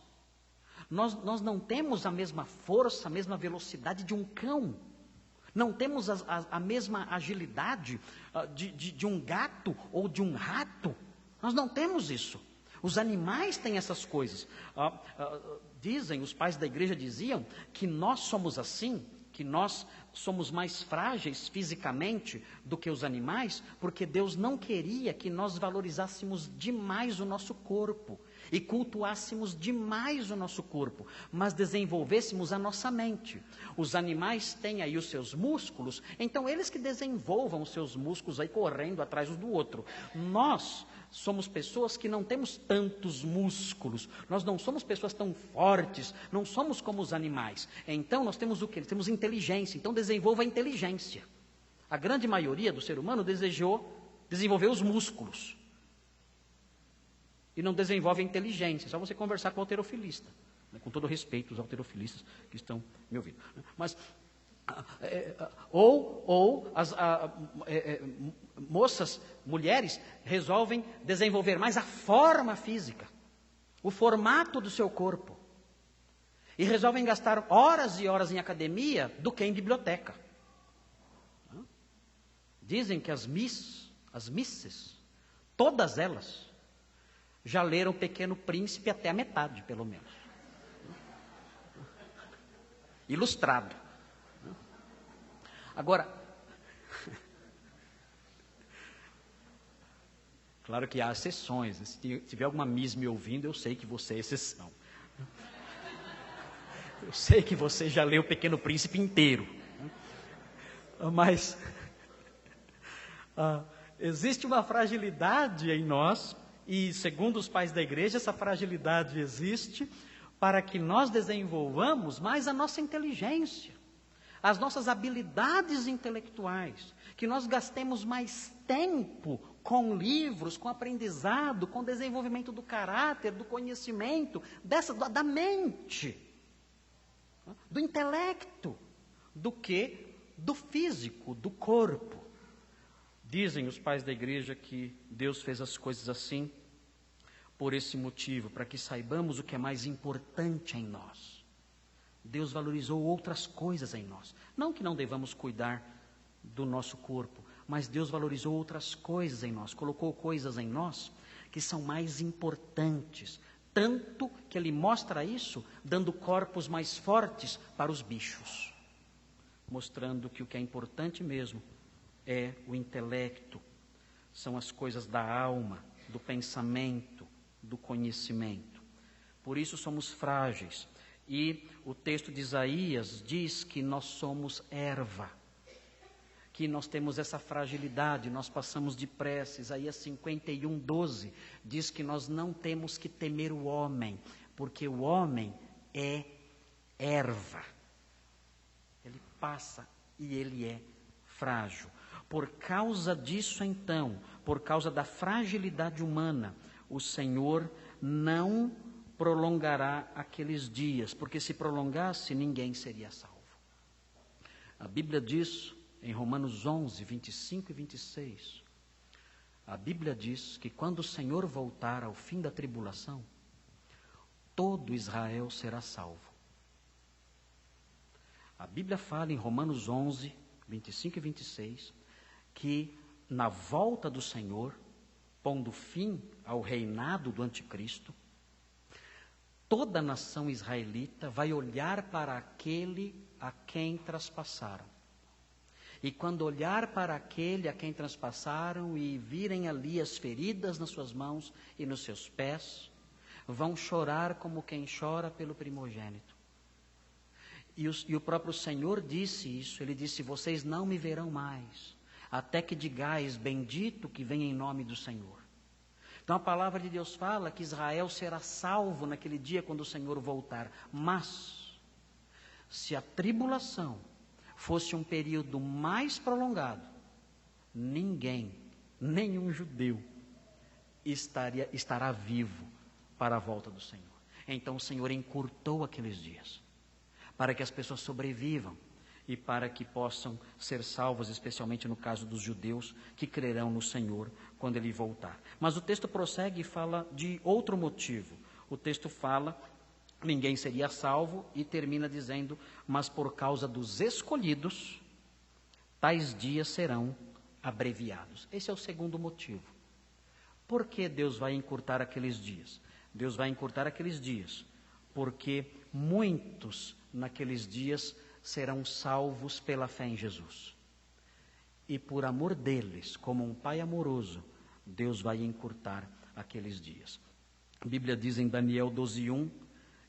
Nós não temos a mesma força, a mesma velocidade de um cão. Não temos a mesma agilidade de um gato ou de um rato. Nós não temos isso. Os animais têm essas coisas. Dizem, os pais da igreja diziam que nós somos assim, que nós somos mais frágeis fisicamente do que os animais, porque Deus não queria que nós valorizássemos demais o nosso corpo. e cultuássemos demais o nosso corpo, mas desenvolvêssemos a nossa mente. Os animais têm aí os seus músculos, então eles que desenvolvam os seus músculos aí correndo atrás um do outro. Nós somos pessoas que não temos tantos músculos, nós não somos pessoas tão fortes, não somos como os animais. Então nós temos o quê? Temos inteligência, então desenvolva a inteligência. A grande maioria do ser humano desenvolver os músculos. E não desenvolve a inteligência, é só você conversar com o halterofilista, né? Com todo respeito aos halterofilistas que estão me ouvindo. Mas, as moças, mulheres, resolvem desenvolver mais a forma física, o formato do seu corpo, e resolvem gastar horas e horas em academia do que em biblioteca. Dizem que as misses, todas elas, já leram o Pequeno Príncipe até a metade, pelo menos. Ilustrado. Agora, claro que há exceções. Se tiver alguma miss me ouvindo, eu sei que você é exceção. Eu sei que você já leu o Pequeno Príncipe inteiro. Mas existe uma fragilidade em nós, e segundo os pais da igreja, essa fragilidade existe para que nós desenvolvamos mais a nossa inteligência, as nossas habilidades intelectuais, que nós gastemos mais tempo com livros, com aprendizado, com desenvolvimento do caráter, do conhecimento, da mente, do intelecto, do que do físico, do corpo. Dizem os pais da igreja que Deus fez as coisas assim por esse motivo, para que saibamos o que é mais importante em nós. Deus valorizou outras coisas em nós. Não que não devamos cuidar do nosso corpo, mas Deus valorizou outras coisas em nós, colocou coisas em nós que são mais importantes, tanto que Ele mostra isso dando corpos mais fortes para os bichos, mostrando que o que é importante mesmo é o intelecto, são as coisas da alma, do pensamento, do conhecimento. Por isso somos frágeis. E o texto de Isaías diz que nós somos erva, que nós temos essa fragilidade, nós passamos depressa. Isaías 51:12 diz que nós não temos que temer o homem, porque o homem é erva. Ele passa e ele é frágil. Por causa disso, então, por causa da fragilidade humana, o Senhor não prolongará aqueles dias, porque se prolongasse, ninguém seria salvo. A Bíblia diz, em Romanos 11, 25 e 26, a Bíblia diz que quando o Senhor voltar ao fim da tribulação, todo Israel será salvo. A Bíblia fala em Romanos 11, 25 e 26, que na volta do Senhor, pondo fim ao reinado do anticristo, toda a nação israelita vai olhar para aquele a quem traspassaram. E quando olhar para aquele a quem traspassaram e virem ali as feridas nas suas mãos e nos seus pés, vão chorar como quem chora pelo primogênito. E o próprio Senhor disse isso, Ele disse, vocês não me verão mais, até que digais, bendito que vem em nome do Senhor. Então a palavra de Deus fala que Israel será salvo naquele dia quando o Senhor voltar. Mas, se a tribulação fosse um período mais prolongado, ninguém, nenhum judeu, estará vivo para a volta do Senhor. Então o Senhor encurtou aqueles dias, para que as pessoas sobrevivam e para que possam ser salvos, especialmente no caso dos judeus que crerão no Senhor quando Ele voltar. Mas o texto prossegue e fala de outro motivo. O texto fala, ninguém seria salvo, e termina dizendo, mas por causa dos escolhidos, tais dias serão abreviados. Esse é o segundo motivo. Por que Deus vai encurtar aqueles dias? Deus vai encurtar aqueles dias porque muitos naqueles dias serão salvos pela fé em Jesus. E por amor deles, como um pai amoroso, Deus vai encurtar aqueles dias. A Bíblia diz em Daniel 12:1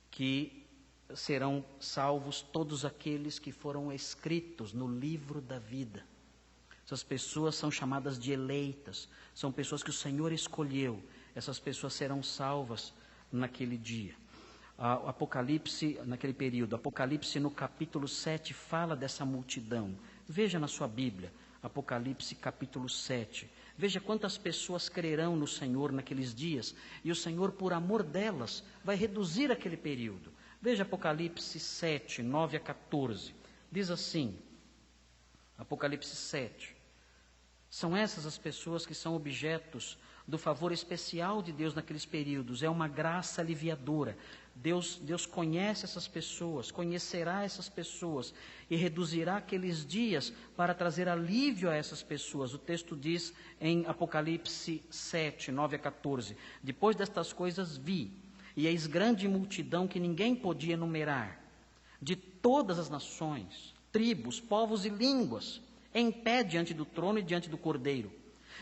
que serão salvos todos aqueles que foram escritos no livro da vida. Essas pessoas são chamadas de eleitas, são pessoas que o Senhor escolheu. Essas pessoas serão salvas naquele dia. Apocalipse, naquele período, Apocalipse no capítulo 7 fala dessa multidão. Veja na sua Bíblia, Apocalipse capítulo 7. Veja quantas pessoas crerão no Senhor naqueles dias, e o Senhor, por amor delas, vai reduzir aquele período. Veja Apocalipse 7, 9 a 14. Diz assim, Apocalipse 7. São essas as pessoas que são objetos do favor especial de Deus naqueles períodos. É uma graça aliviadora. Deus conhece essas pessoas, conhecerá essas pessoas e reduzirá aqueles dias para trazer alívio a essas pessoas. O texto diz em Apocalipse 7, 9 a 14. Depois destas coisas vi, e eis grande multidão que ninguém podia enumerar, de todas as nações, tribos, povos e línguas, em pé diante do trono e diante do Cordeiro,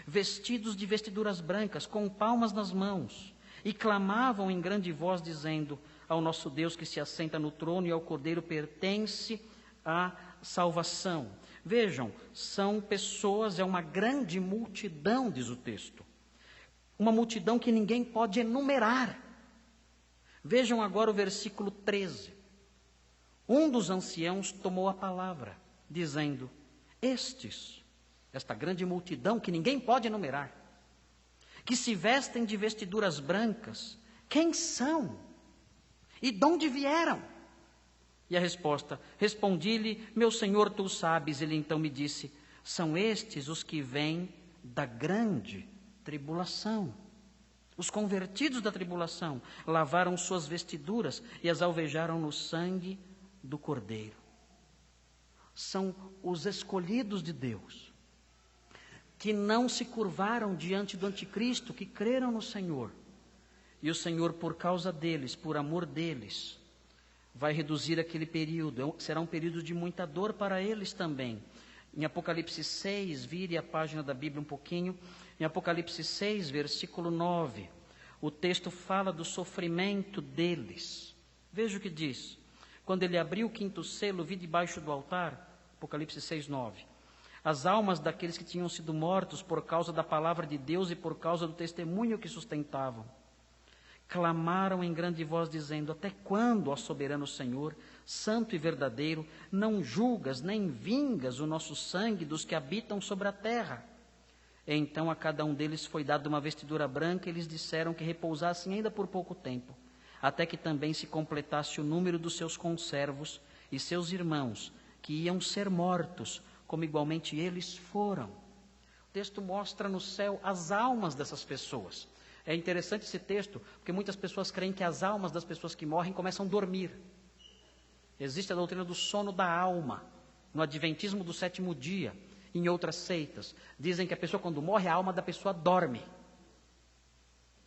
vestidos de vestiduras brancas, com palmas nas mãos, e clamavam em grande voz, dizendo: ao nosso Deus que se assenta no trono e ao Cordeiro pertence a salvação. Vejam, são pessoas, é uma grande multidão, diz o texto. Uma multidão que ninguém pode enumerar. Vejam agora o versículo 13. Um dos anciãos tomou a palavra, dizendo: esta grande multidão que ninguém pode enumerar, que se vestem de vestiduras brancas, quem são? E de onde vieram? E a resposta: respondi-lhe, meu senhor, tu sabes. Ele então me disse: são estes os que vêm da grande tribulação. Os convertidos da tribulação lavaram suas vestiduras e as alvejaram no sangue do Cordeiro. São os escolhidos de Deus, que não se curvaram diante do anticristo, que creram no Senhor. E o Senhor, por causa deles, por amor deles, vai reduzir aquele período. Será um período de muita dor para eles também. Em Apocalipse 6, vire a página da Bíblia um pouquinho. Em Apocalipse 6, versículo 9, o texto fala do sofrimento deles. Veja o que diz. Quando ele abriu o quinto selo, vi debaixo do altar, Apocalipse 6, 9, as almas daqueles que tinham sido mortos por causa da palavra de Deus e por causa do testemunho que sustentavam. Clamaram em grande voz, dizendo: até quando, ó soberano Senhor, santo e verdadeiro, não julgas nem vingas o nosso sangue dos que habitam sobre a terra? E então a cada um deles foi dada uma vestidura branca, e eles disseram que repousassem ainda por pouco tempo, até que também se completasse o número dos seus conservos e seus irmãos, que iam ser mortos, como igualmente eles foram. O texto mostra no céu as almas dessas pessoas. É interessante esse texto, porque muitas pessoas creem que as almas das pessoas que morrem começam a dormir. Existe a doutrina do sono da alma, no adventismo do sétimo dia, em outras seitas. Dizem que a pessoa, quando morre, a alma da pessoa dorme.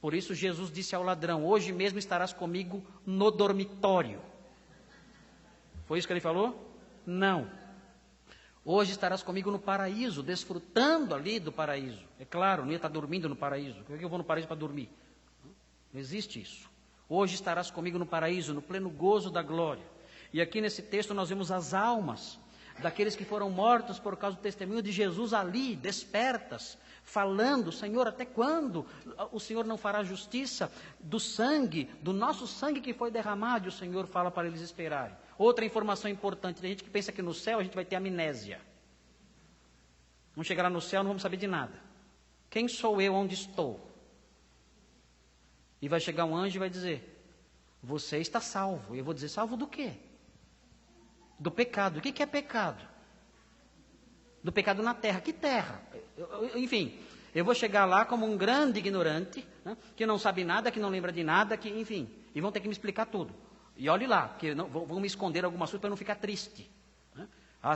Por isso Jesus disse ao ladrão: hoje mesmo estarás comigo no dormitório. Foi isso que ele falou? Não. Hoje estarás comigo no paraíso, desfrutando ali do paraíso. É claro, não ia estar dormindo no paraíso. Por que eu vou no paraíso para dormir? Não existe isso. Hoje estarás comigo no paraíso, no pleno gozo da glória. E aqui nesse texto nós vemos as almas daqueles que foram mortos por causa do testemunho de Jesus ali, despertas, falando: Senhor, até quando o Senhor não fará justiça do sangue, do nosso sangue que foi derramado? E o Senhor fala para eles esperarem. Outra informação importante: tem gente que pensa que no céu a gente vai ter amnésia. Vamos chegar lá no céu, não vamos saber de nada. Quem sou eu, onde estou? E vai chegar um anjo e vai dizer: você está salvo. E eu vou dizer: salvo do quê? Do pecado. O que é pecado? Do pecado na terra. Que terra? Enfim, eu vou chegar lá como um grande ignorante, né, que não sabe nada, que não lembra de nada, que, enfim, e vão ter que me explicar tudo. E olhe lá, porque vão me esconder algumas coisas para não ficar triste. Né?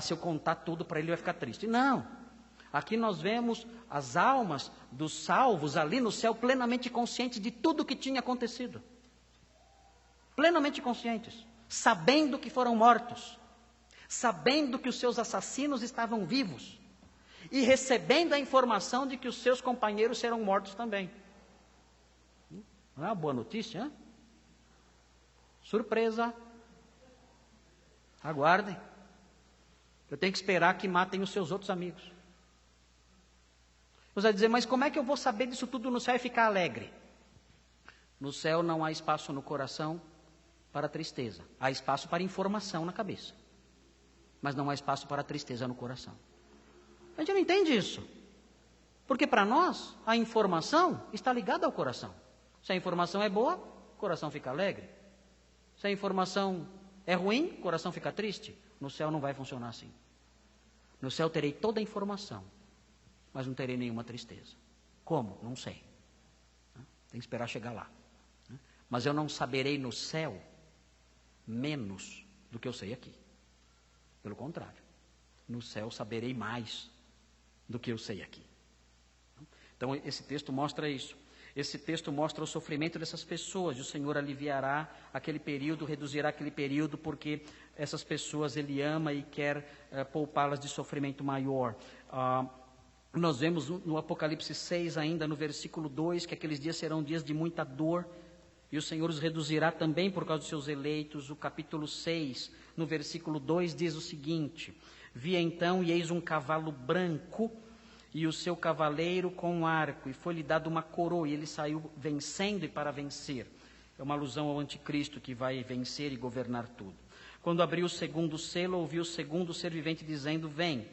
Se eu contar tudo para ele, vai ficar triste. Não. Aqui nós vemos as almas dos salvos ali no céu plenamente conscientes de tudo o que tinha acontecido. Plenamente conscientes. Sabendo que foram mortos. Sabendo que os seus assassinos estavam vivos. E recebendo a informação de que os seus companheiros serão mortos também. Não é uma boa notícia, hein? Surpresa. Aguardem. Eu tenho que esperar que matem os seus outros amigos. Você vai dizer, mas como é que eu vou saber disso tudo no céu e ficar alegre? No céu não há espaço no coração para tristeza. Há espaço para informação na cabeça. Mas não há espaço para tristeza no coração. A gente não entende isso. Porque para nós, a informação está ligada ao coração. Se a informação é boa, o coração fica alegre. Se a informação é ruim, o coração fica triste. No céu não vai funcionar assim. No céu terei toda a informação, mas não terei nenhuma tristeza. Como? Não sei. Tem que esperar chegar lá. Mas eu não saberei no céu menos do que eu sei aqui. Pelo contrário, no céu saberei mais do que eu sei aqui. Então esse texto mostra isso. Esse texto mostra o sofrimento dessas pessoas, e o Senhor aliviará aquele período, reduzirá aquele período, porque essas pessoas Ele ama e quer poupá-las de sofrimento maior. Nós vemos no Apocalipse 6 ainda, no versículo 2, que aqueles dias serão dias de muita dor, e o Senhor os reduzirá também por causa dos seus eleitos. O capítulo 6, no versículo 2, diz o seguinte: Vi então, e eis um cavalo branco, e o seu cavaleiro com um arco, e foi-lhe dado uma coroa, e ele saiu vencendo e para vencer. É uma alusão ao anticristo que vai vencer e governar tudo. Quando abriu o segundo selo, ouviu o segundo ser vivente dizendo, vem.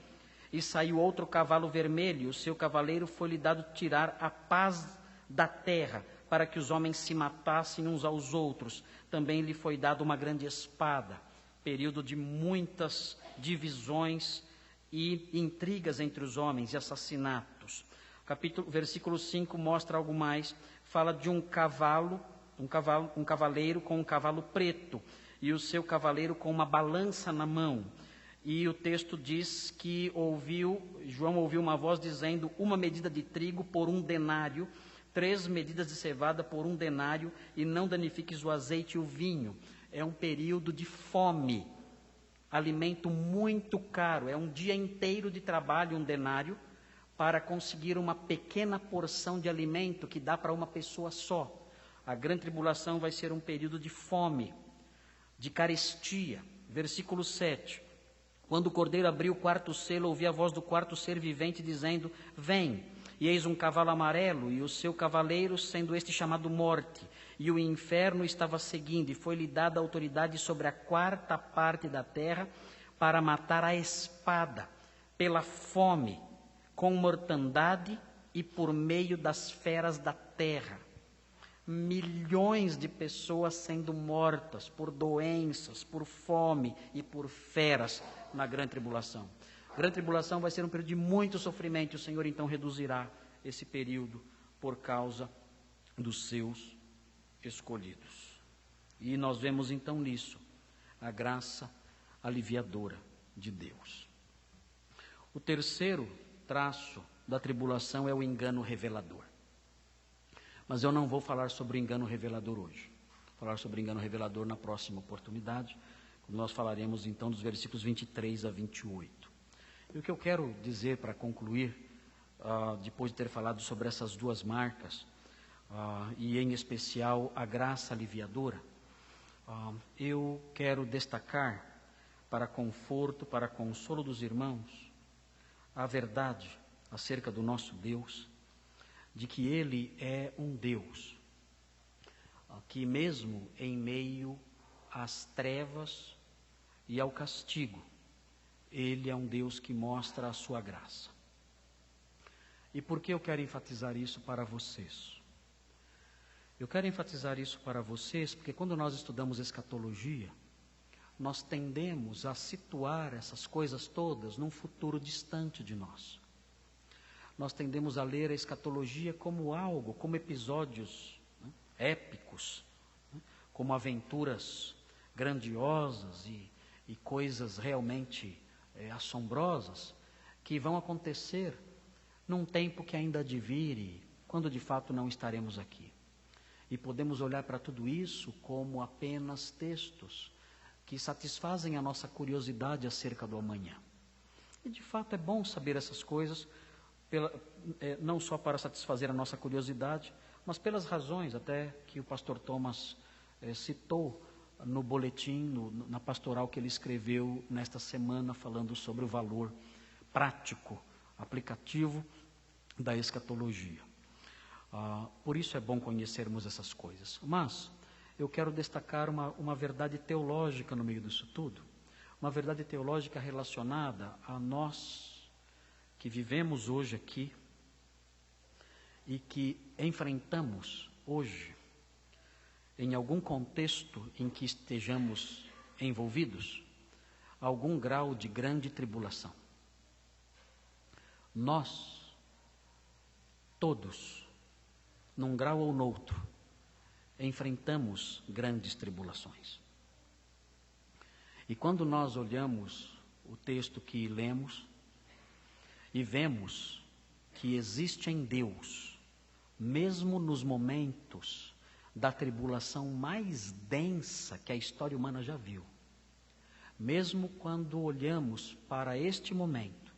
E saiu outro cavalo vermelho, e o seu cavaleiro foi-lhe dado tirar a paz da terra, para que os homens se matassem uns aos outros. Também lhe foi dada uma grande espada, período de muitas divisões e intrigas entre os homens e assassinatos. Versículo 5 mostra algo mais, fala de um cavaleiro com um cavalo preto, e o seu cavaleiro com uma balança na mão. E o texto diz que João ouviu uma voz dizendo, 1 medida de trigo por 1 denário, 3 medidas de cevada por 1 denário, e não danifiques o azeite e o vinho. É um período de fome. Alimento muito caro, é um dia inteiro de trabalho, 1 denário, para conseguir uma pequena porção de alimento que dá para uma pessoa só. A grande tribulação vai ser um período de fome, de carestia. Versículo 7. Quando o cordeiro abriu o 4º selo, ouvi a voz do 4º ser vivente dizendo, vem. E eis um cavalo amarelo, e o seu cavaleiro, sendo este chamado Morte, e o inferno estava seguindo, e foi-lhe dada autoridade sobre a 4ª parte da terra, para matar a espada, pela fome, com mortandade e por meio das feras da terra. Milhões de pessoas sendo mortas por doenças, por fome e por feras na grande tribulação. A grande tribulação vai ser um período de muito sofrimento, e o Senhor então reduzirá esse período por causa dos seus escolhidos. E nós vemos então nisso a graça aliviadora de Deus. O terceiro traço da tribulação é o engano revelador. Mas eu não vou falar sobre o engano revelador hoje. Vou falar sobre o engano revelador na próxima oportunidade, quando nós falaremos então dos versículos 23 a 28. E o que eu quero dizer para concluir, depois de ter falado sobre essas duas marcas, e em especial a graça aliviadora, eu quero destacar para conforto, para consolo dos irmãos, a verdade acerca do nosso Deus, de que Ele é um Deus, que mesmo em meio às trevas e ao castigo, Ele é um Deus que mostra a sua graça. E por que eu quero enfatizar isso para vocês? Eu quero enfatizar isso para vocês porque quando nós estudamos escatologia, nós tendemos a situar essas coisas todas num futuro distante de nós. Nós tendemos a ler a escatologia como algo, como episódios épicos, como aventuras grandiosas e coisas realmente assombrosas que vão acontecer num tempo que ainda há de vir e quando de fato não estaremos aqui. E podemos olhar para tudo isso como apenas textos que satisfazem a nossa curiosidade acerca do amanhã. E de fato é bom saber essas coisas, não só para satisfazer a nossa curiosidade, mas pelas razões até que o pastor Thomas citou no boletim, na pastoral que ele escreveu nesta semana, falando sobre o valor prático, aplicativo da escatologia. Por isso é bom conhecermos essas coisas. Mas eu quero destacar uma verdade teológica no meio disso tudo, uma verdade teológica relacionada a nós que vivemos hoje aqui e que enfrentamos hoje, em algum contexto em que estejamos envolvidos, algum grau de grande tribulação. Nós, todos, num grau ou noutro, enfrentamos grandes tribulações. E quando nós olhamos o texto que lemos e vemos que existe em Deus, mesmo nos momentos da tribulação mais densa que a história humana já viu, mesmo quando olhamos para este momento,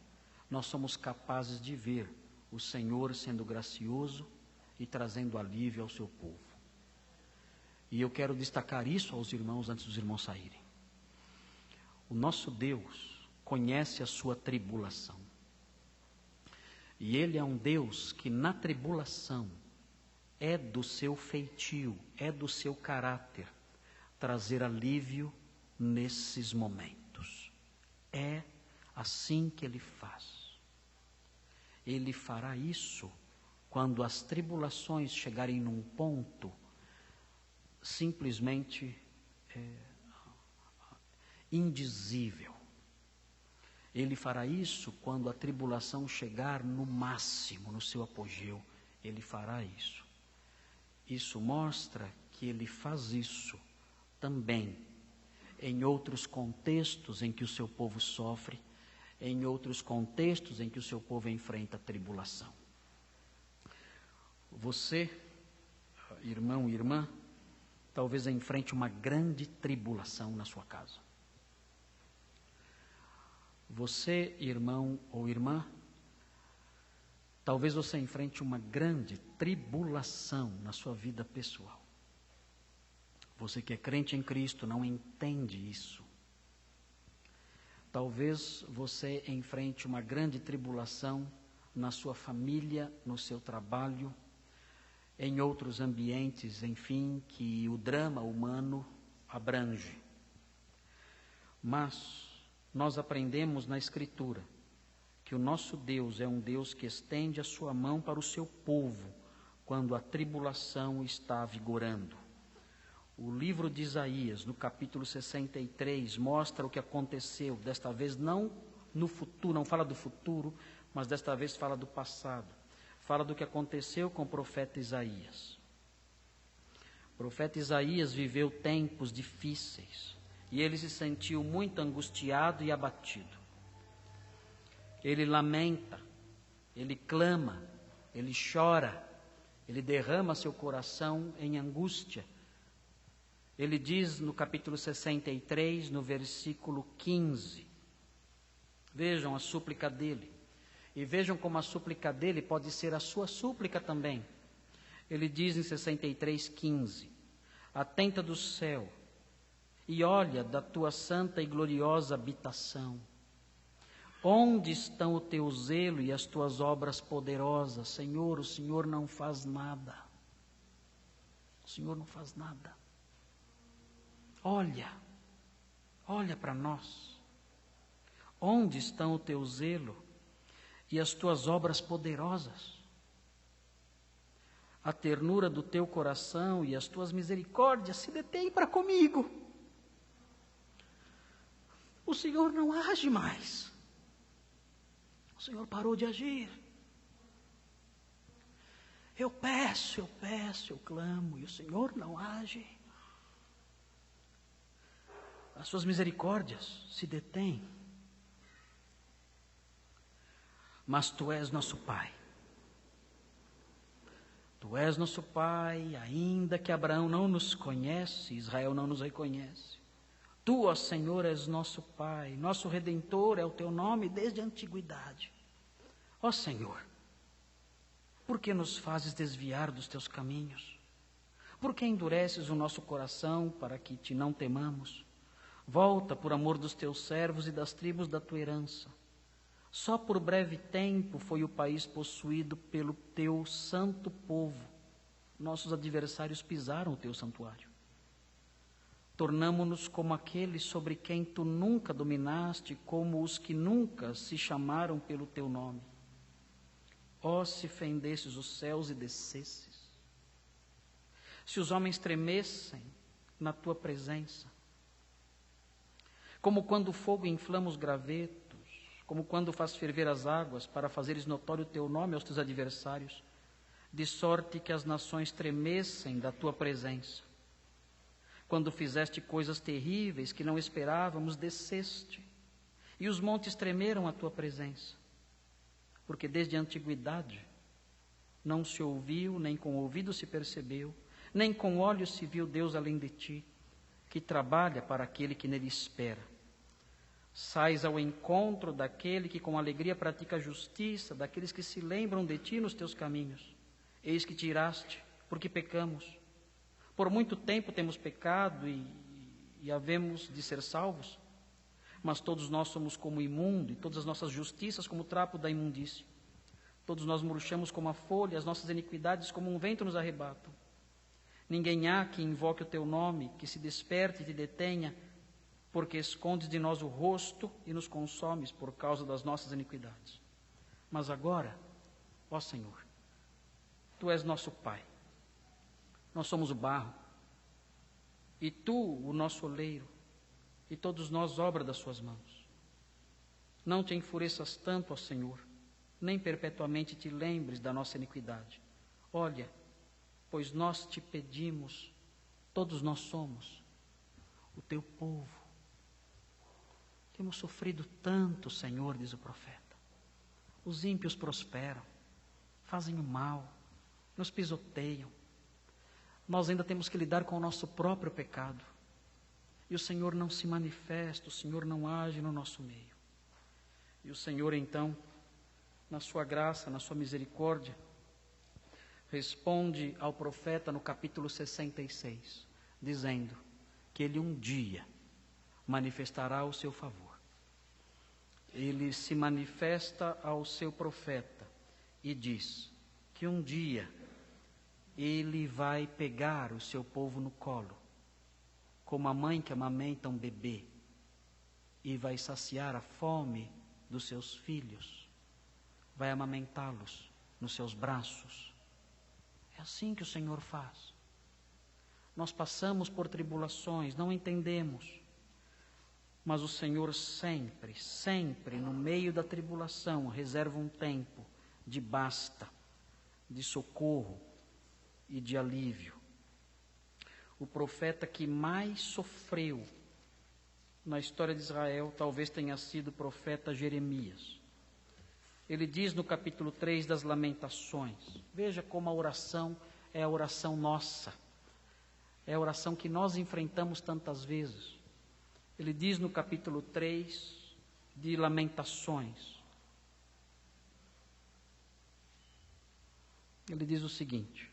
nós somos capazes de ver o Senhor sendo gracioso e trazendo alívio ao seu povo. E eu quero destacar isso aos irmãos antes dos irmãos saírem. O nosso Deus conhece a sua tribulação. E Ele é um Deus que na tribulação é do seu feitio, é do seu caráter, trazer alívio nesses momentos. É assim que Ele faz. Ele fará isso quando as tribulações chegarem num ponto simplesmente indizível. Ele fará isso quando a tribulação chegar no máximo, no seu apogeu. Ele fará isso. Isso mostra que Ele faz isso também em outros contextos em que o seu povo sofre, em outros contextos em que o seu povo enfrenta a tribulação. Você, irmão e irmã, talvez enfrente uma grande tribulação na sua casa. Você, irmão ou irmã, talvez você enfrente uma grande tribulação na sua vida pessoal. Você que é crente em Cristo não entende isso. Talvez você enfrente uma grande tribulação na sua família, no seu trabalho, em outros ambientes, enfim, que o drama humano abrange. Mas nós aprendemos na Escritura que o nosso Deus é um Deus que estende a sua mão para o seu povo quando a tribulação está vigorando. O livro de Isaías, no capítulo 63, mostra o que aconteceu, desta vez não no futuro, não fala do futuro, mas desta vez fala do passado. Fala do que aconteceu com o profeta Isaías. O profeta Isaías viveu tempos difíceis e ele se sentiu muito angustiado e abatido. Ele lamenta, ele clama, ele chora, ele derrama seu coração em angústia. Ele diz no capítulo 63, no versículo 15, vejam a súplica dele. E vejam como a súplica dele pode ser a sua súplica também. Ele diz em 63:15: atenta do céu e olha da tua santa e gloriosa habitação. Onde estão o teu zelo e as tuas obras poderosas? Senhor, o Senhor não faz nada. O Senhor não faz nada. Olha para nós. Onde estão o teu zelo e as tuas obras poderosas? A ternura do teu coração e as tuas misericórdias se detêm para comigo. O Senhor não age mais. O Senhor parou de agir. Eu peço, eu clamo, e o Senhor não age. As suas misericórdias se detêm. Mas Tu és nosso Pai. Tu és nosso Pai, ainda que Abraão não nos conhece, Israel não nos reconhece. Tu, ó Senhor, és nosso Pai, nosso Redentor é o Teu nome desde a antiguidade. Ó Senhor, Por que nos fazes desviar dos teus caminhos? Por que endureces o nosso coração para que te não temamos? Volta por amor dos teus servos e das tribos da tua herança. Só por breve tempo foi o país possuído pelo teu santo povo. Nossos adversários pisaram o teu santuário. Tornamo-nos como aqueles sobre quem tu nunca dominaste, como os que nunca se chamaram pelo teu nome. Ó, se fendesses os céus e descesses, se os homens tremessem na tua presença, como quando o fogo inflama os gravetos, como quando faz ferver as águas para fazeres notório o teu nome aos teus adversários, de sorte que as nações tremessem da tua presença. Quando fizeste coisas terríveis que não esperávamos, desceste, e os montes tremeram à tua presença, porque desde a antiguidade não se ouviu, nem com o ouvido se percebeu, nem com olhos se viu Deus além de ti, que trabalha para aquele que nele espera. Sais ao encontro daquele que com alegria pratica a justiça, daqueles que se lembram de ti nos teus caminhos. Eis que te iraste, porque pecamos. Por muito tempo temos pecado e havemos de ser salvos, mas todos nós somos como imundo, e todas as nossas justiças como trapo da imundície. Todos nós murchamos como a folha, as nossas iniquidades como um vento nos arrebatam. Ninguém há que invoque o teu nome, que se desperte e te detenha, porque escondes de nós o rosto e nos consomes por causa das nossas iniquidades. Mas agora, ó Senhor, tu és nosso Pai. Nós somos o barro, e tu, o nosso oleiro, e todos nós obra das suas mãos. Não te enfureças tanto, ó Senhor, nem perpetuamente te lembres da nossa iniquidade. Olha, pois nós te pedimos, todos nós somos o teu povo. Temos sofrido tanto, Senhor, diz o profeta. Os ímpios prosperam, fazem o mal, nos pisoteiam. Nós ainda temos que lidar com o nosso próprio pecado. E o Senhor não se manifesta, o Senhor não age no nosso meio. E o Senhor, então, na sua graça, na sua misericórdia, responde ao profeta no capítulo 66, dizendo que ele um dia manifestará o seu favor. Ele se manifesta ao seu profeta e diz que um dia ele vai pegar o seu povo no colo, como a mãe que amamenta um bebê, e vai saciar a fome dos seus filhos, vai amamentá-los nos seus braços. É assim que o Senhor faz. Nós passamos por tribulações, não entendemos, mas o Senhor sempre, sempre, no meio da tribulação, reserva um tempo de basta, de socorro e de alívio. O profeta que mais sofreu na história de Israel talvez tenha sido o profeta Jeremias. Ele diz no capítulo 3 das Lamentações, veja como a oração é a oração nossa, é a oração que nós enfrentamos tantas vezes. Ele diz no capítulo 3 de Lamentações, ele diz o seguinte: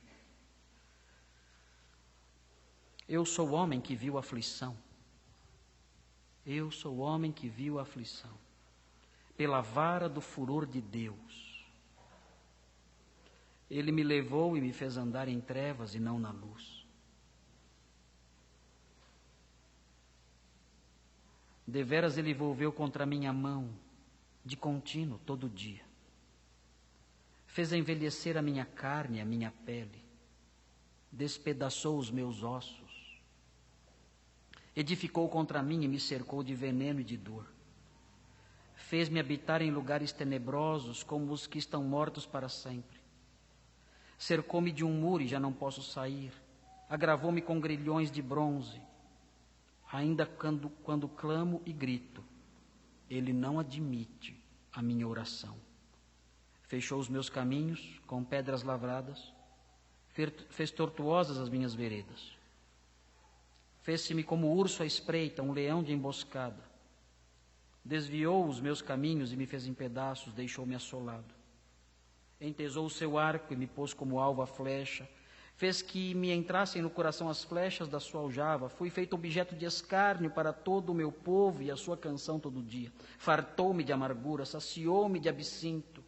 eu sou o homem que viu a aflição, eu sou o homem que viu a aflição, pela vara do furor de Deus. Ele me levou e me fez andar em trevas e não na luz. Deveras ele volveu contra minha mão, de contínuo, todo dia. Fez envelhecer a minha carne e a minha pele, despedaçou os meus ossos, edificou contra mim e me cercou de veneno e de dor. Fez-me habitar em lugares tenebrosos, como os que estão mortos para sempre. Cercou-me de um muro e já não posso sair, agravou-me com grilhões de bronze. Ainda quando clamo e grito, ele não admite a minha oração. Fechou os meus caminhos com pedras lavradas, fez tortuosas as minhas veredas. Fez-se-me como urso à espreita, um leão de emboscada. Desviou os meus caminhos e me fez em pedaços, deixou-me assolado. Entesou o seu arco e me pôs como alvo a flecha. Fez que me entrassem no coração as flechas da sua aljava. Fui feito objeto de escárnio para todo o meu povo e a sua canção todo dia. Fartou-me de amargura, saciou-me de absinto.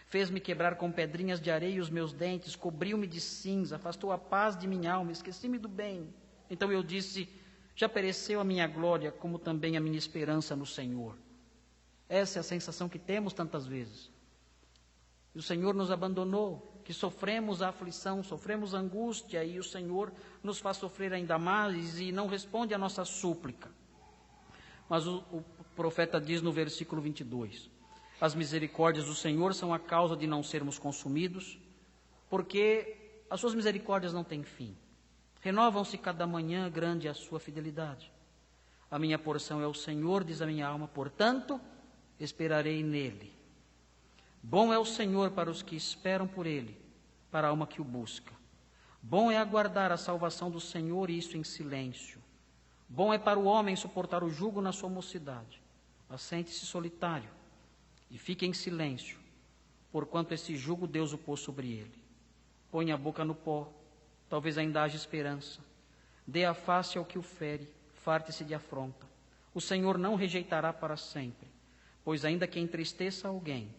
Fez-me quebrar com pedrinhas de areia os meus dentes, cobriu-me de cinza, afastou a paz de minha alma, esqueci-me do bem. Então eu disse, já pereceu a minha glória, como também a minha esperança no Senhor. Essa é a sensação que temos tantas vezes. E o Senhor nos abandonou, que sofremos a aflição, sofremos a angústia, e o Senhor nos faz sofrer ainda mais e não responde à nossa súplica. Mas o profeta diz no versículo 22, as misericórdias do Senhor são a causa de não sermos consumidos, porque as suas misericórdias não têm fim. Renovam-se cada manhã, grande é a sua fidelidade. A minha porção é o Senhor, diz a minha alma, portanto, esperarei nele. Bom é o Senhor para os que esperam por ele, para a alma que o busca. Bom é aguardar a salvação do Senhor, e isso em silêncio. Bom é para o homem suportar o jugo na sua mocidade. Assente-se solitário e fique em silêncio, porquanto esse jugo Deus o pôs sobre ele. Põe a boca no pó, talvez ainda haja esperança. Dê a face ao que o fere, farte-se de afronta. O Senhor não rejeitará para sempre, pois ainda que entristeça alguém,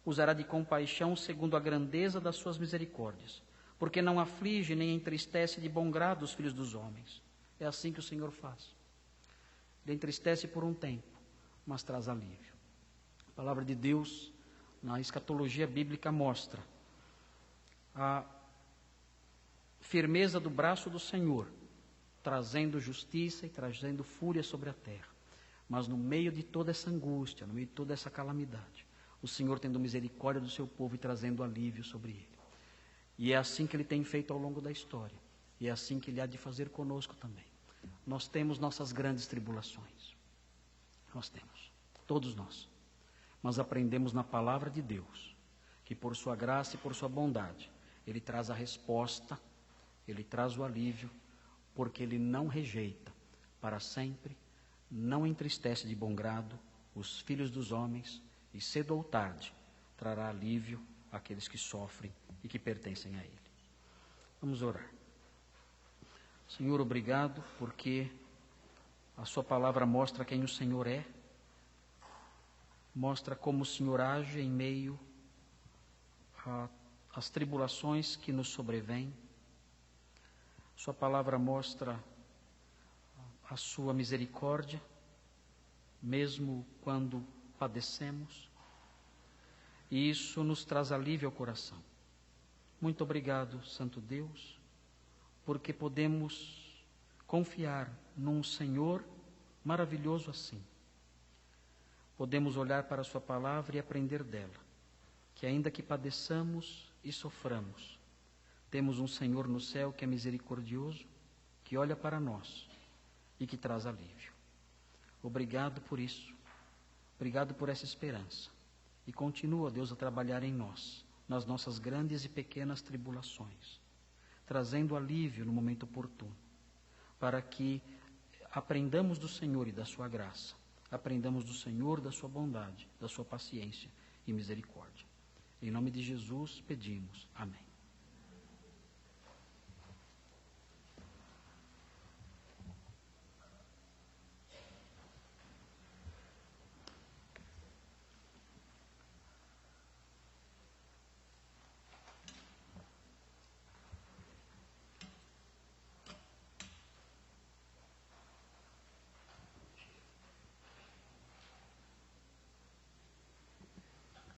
usará de compaixão segundo a grandeza das suas misericórdias, porque não aflige nem entristece de bom grado os filhos dos homens. É assim que o Senhor faz. Ele entristece por um tempo, mas traz alívio. A palavra de Deus, na escatologia bíblica, mostra a firmeza do braço do Senhor, trazendo justiça e trazendo fúria sobre a terra. Mas no meio de toda essa angústia, no meio de toda essa calamidade, o Senhor tendo misericórdia do seu povo e trazendo alívio sobre ele. E é assim que ele tem feito ao longo da história. E é assim que ele há de fazer conosco também. Nós temos nossas grandes tribulações. Nós temos, todos nós. Mas aprendemos na palavra de Deus, que por sua graça e por sua bondade, ele traz a resposta, ele traz o alívio, porque ele não rejeita para sempre, não entristece de bom grado os filhos dos homens, e cedo ou tarde trará alívio àqueles que sofrem e que pertencem a ele. Vamos orar. Senhor, obrigado, porque a sua palavra mostra quem o Senhor é, mostra como o Senhor age em meio às tribulações que nos sobrevêm. Sua palavra mostra a sua misericórdia, mesmo quando padecemos, e isso nos traz alívio ao coração. Muito obrigado, Santo Deus, porque podemos confiar num Senhor maravilhoso assim. Podemos olhar para a sua palavra e aprender dela, que ainda que padeçamos e soframos, temos um Senhor no céu que é misericordioso, que olha para nós e que traz alívio. Obrigado por isso. Obrigado por essa esperança. E continua, Deus, a trabalhar em nós, nas nossas grandes e pequenas tribulações, trazendo alívio no momento oportuno, para que aprendamos do Senhor e da sua graça, aprendamos do Senhor, da sua bondade, da sua paciência e misericórdia. Em nome de Jesus pedimos. Amém.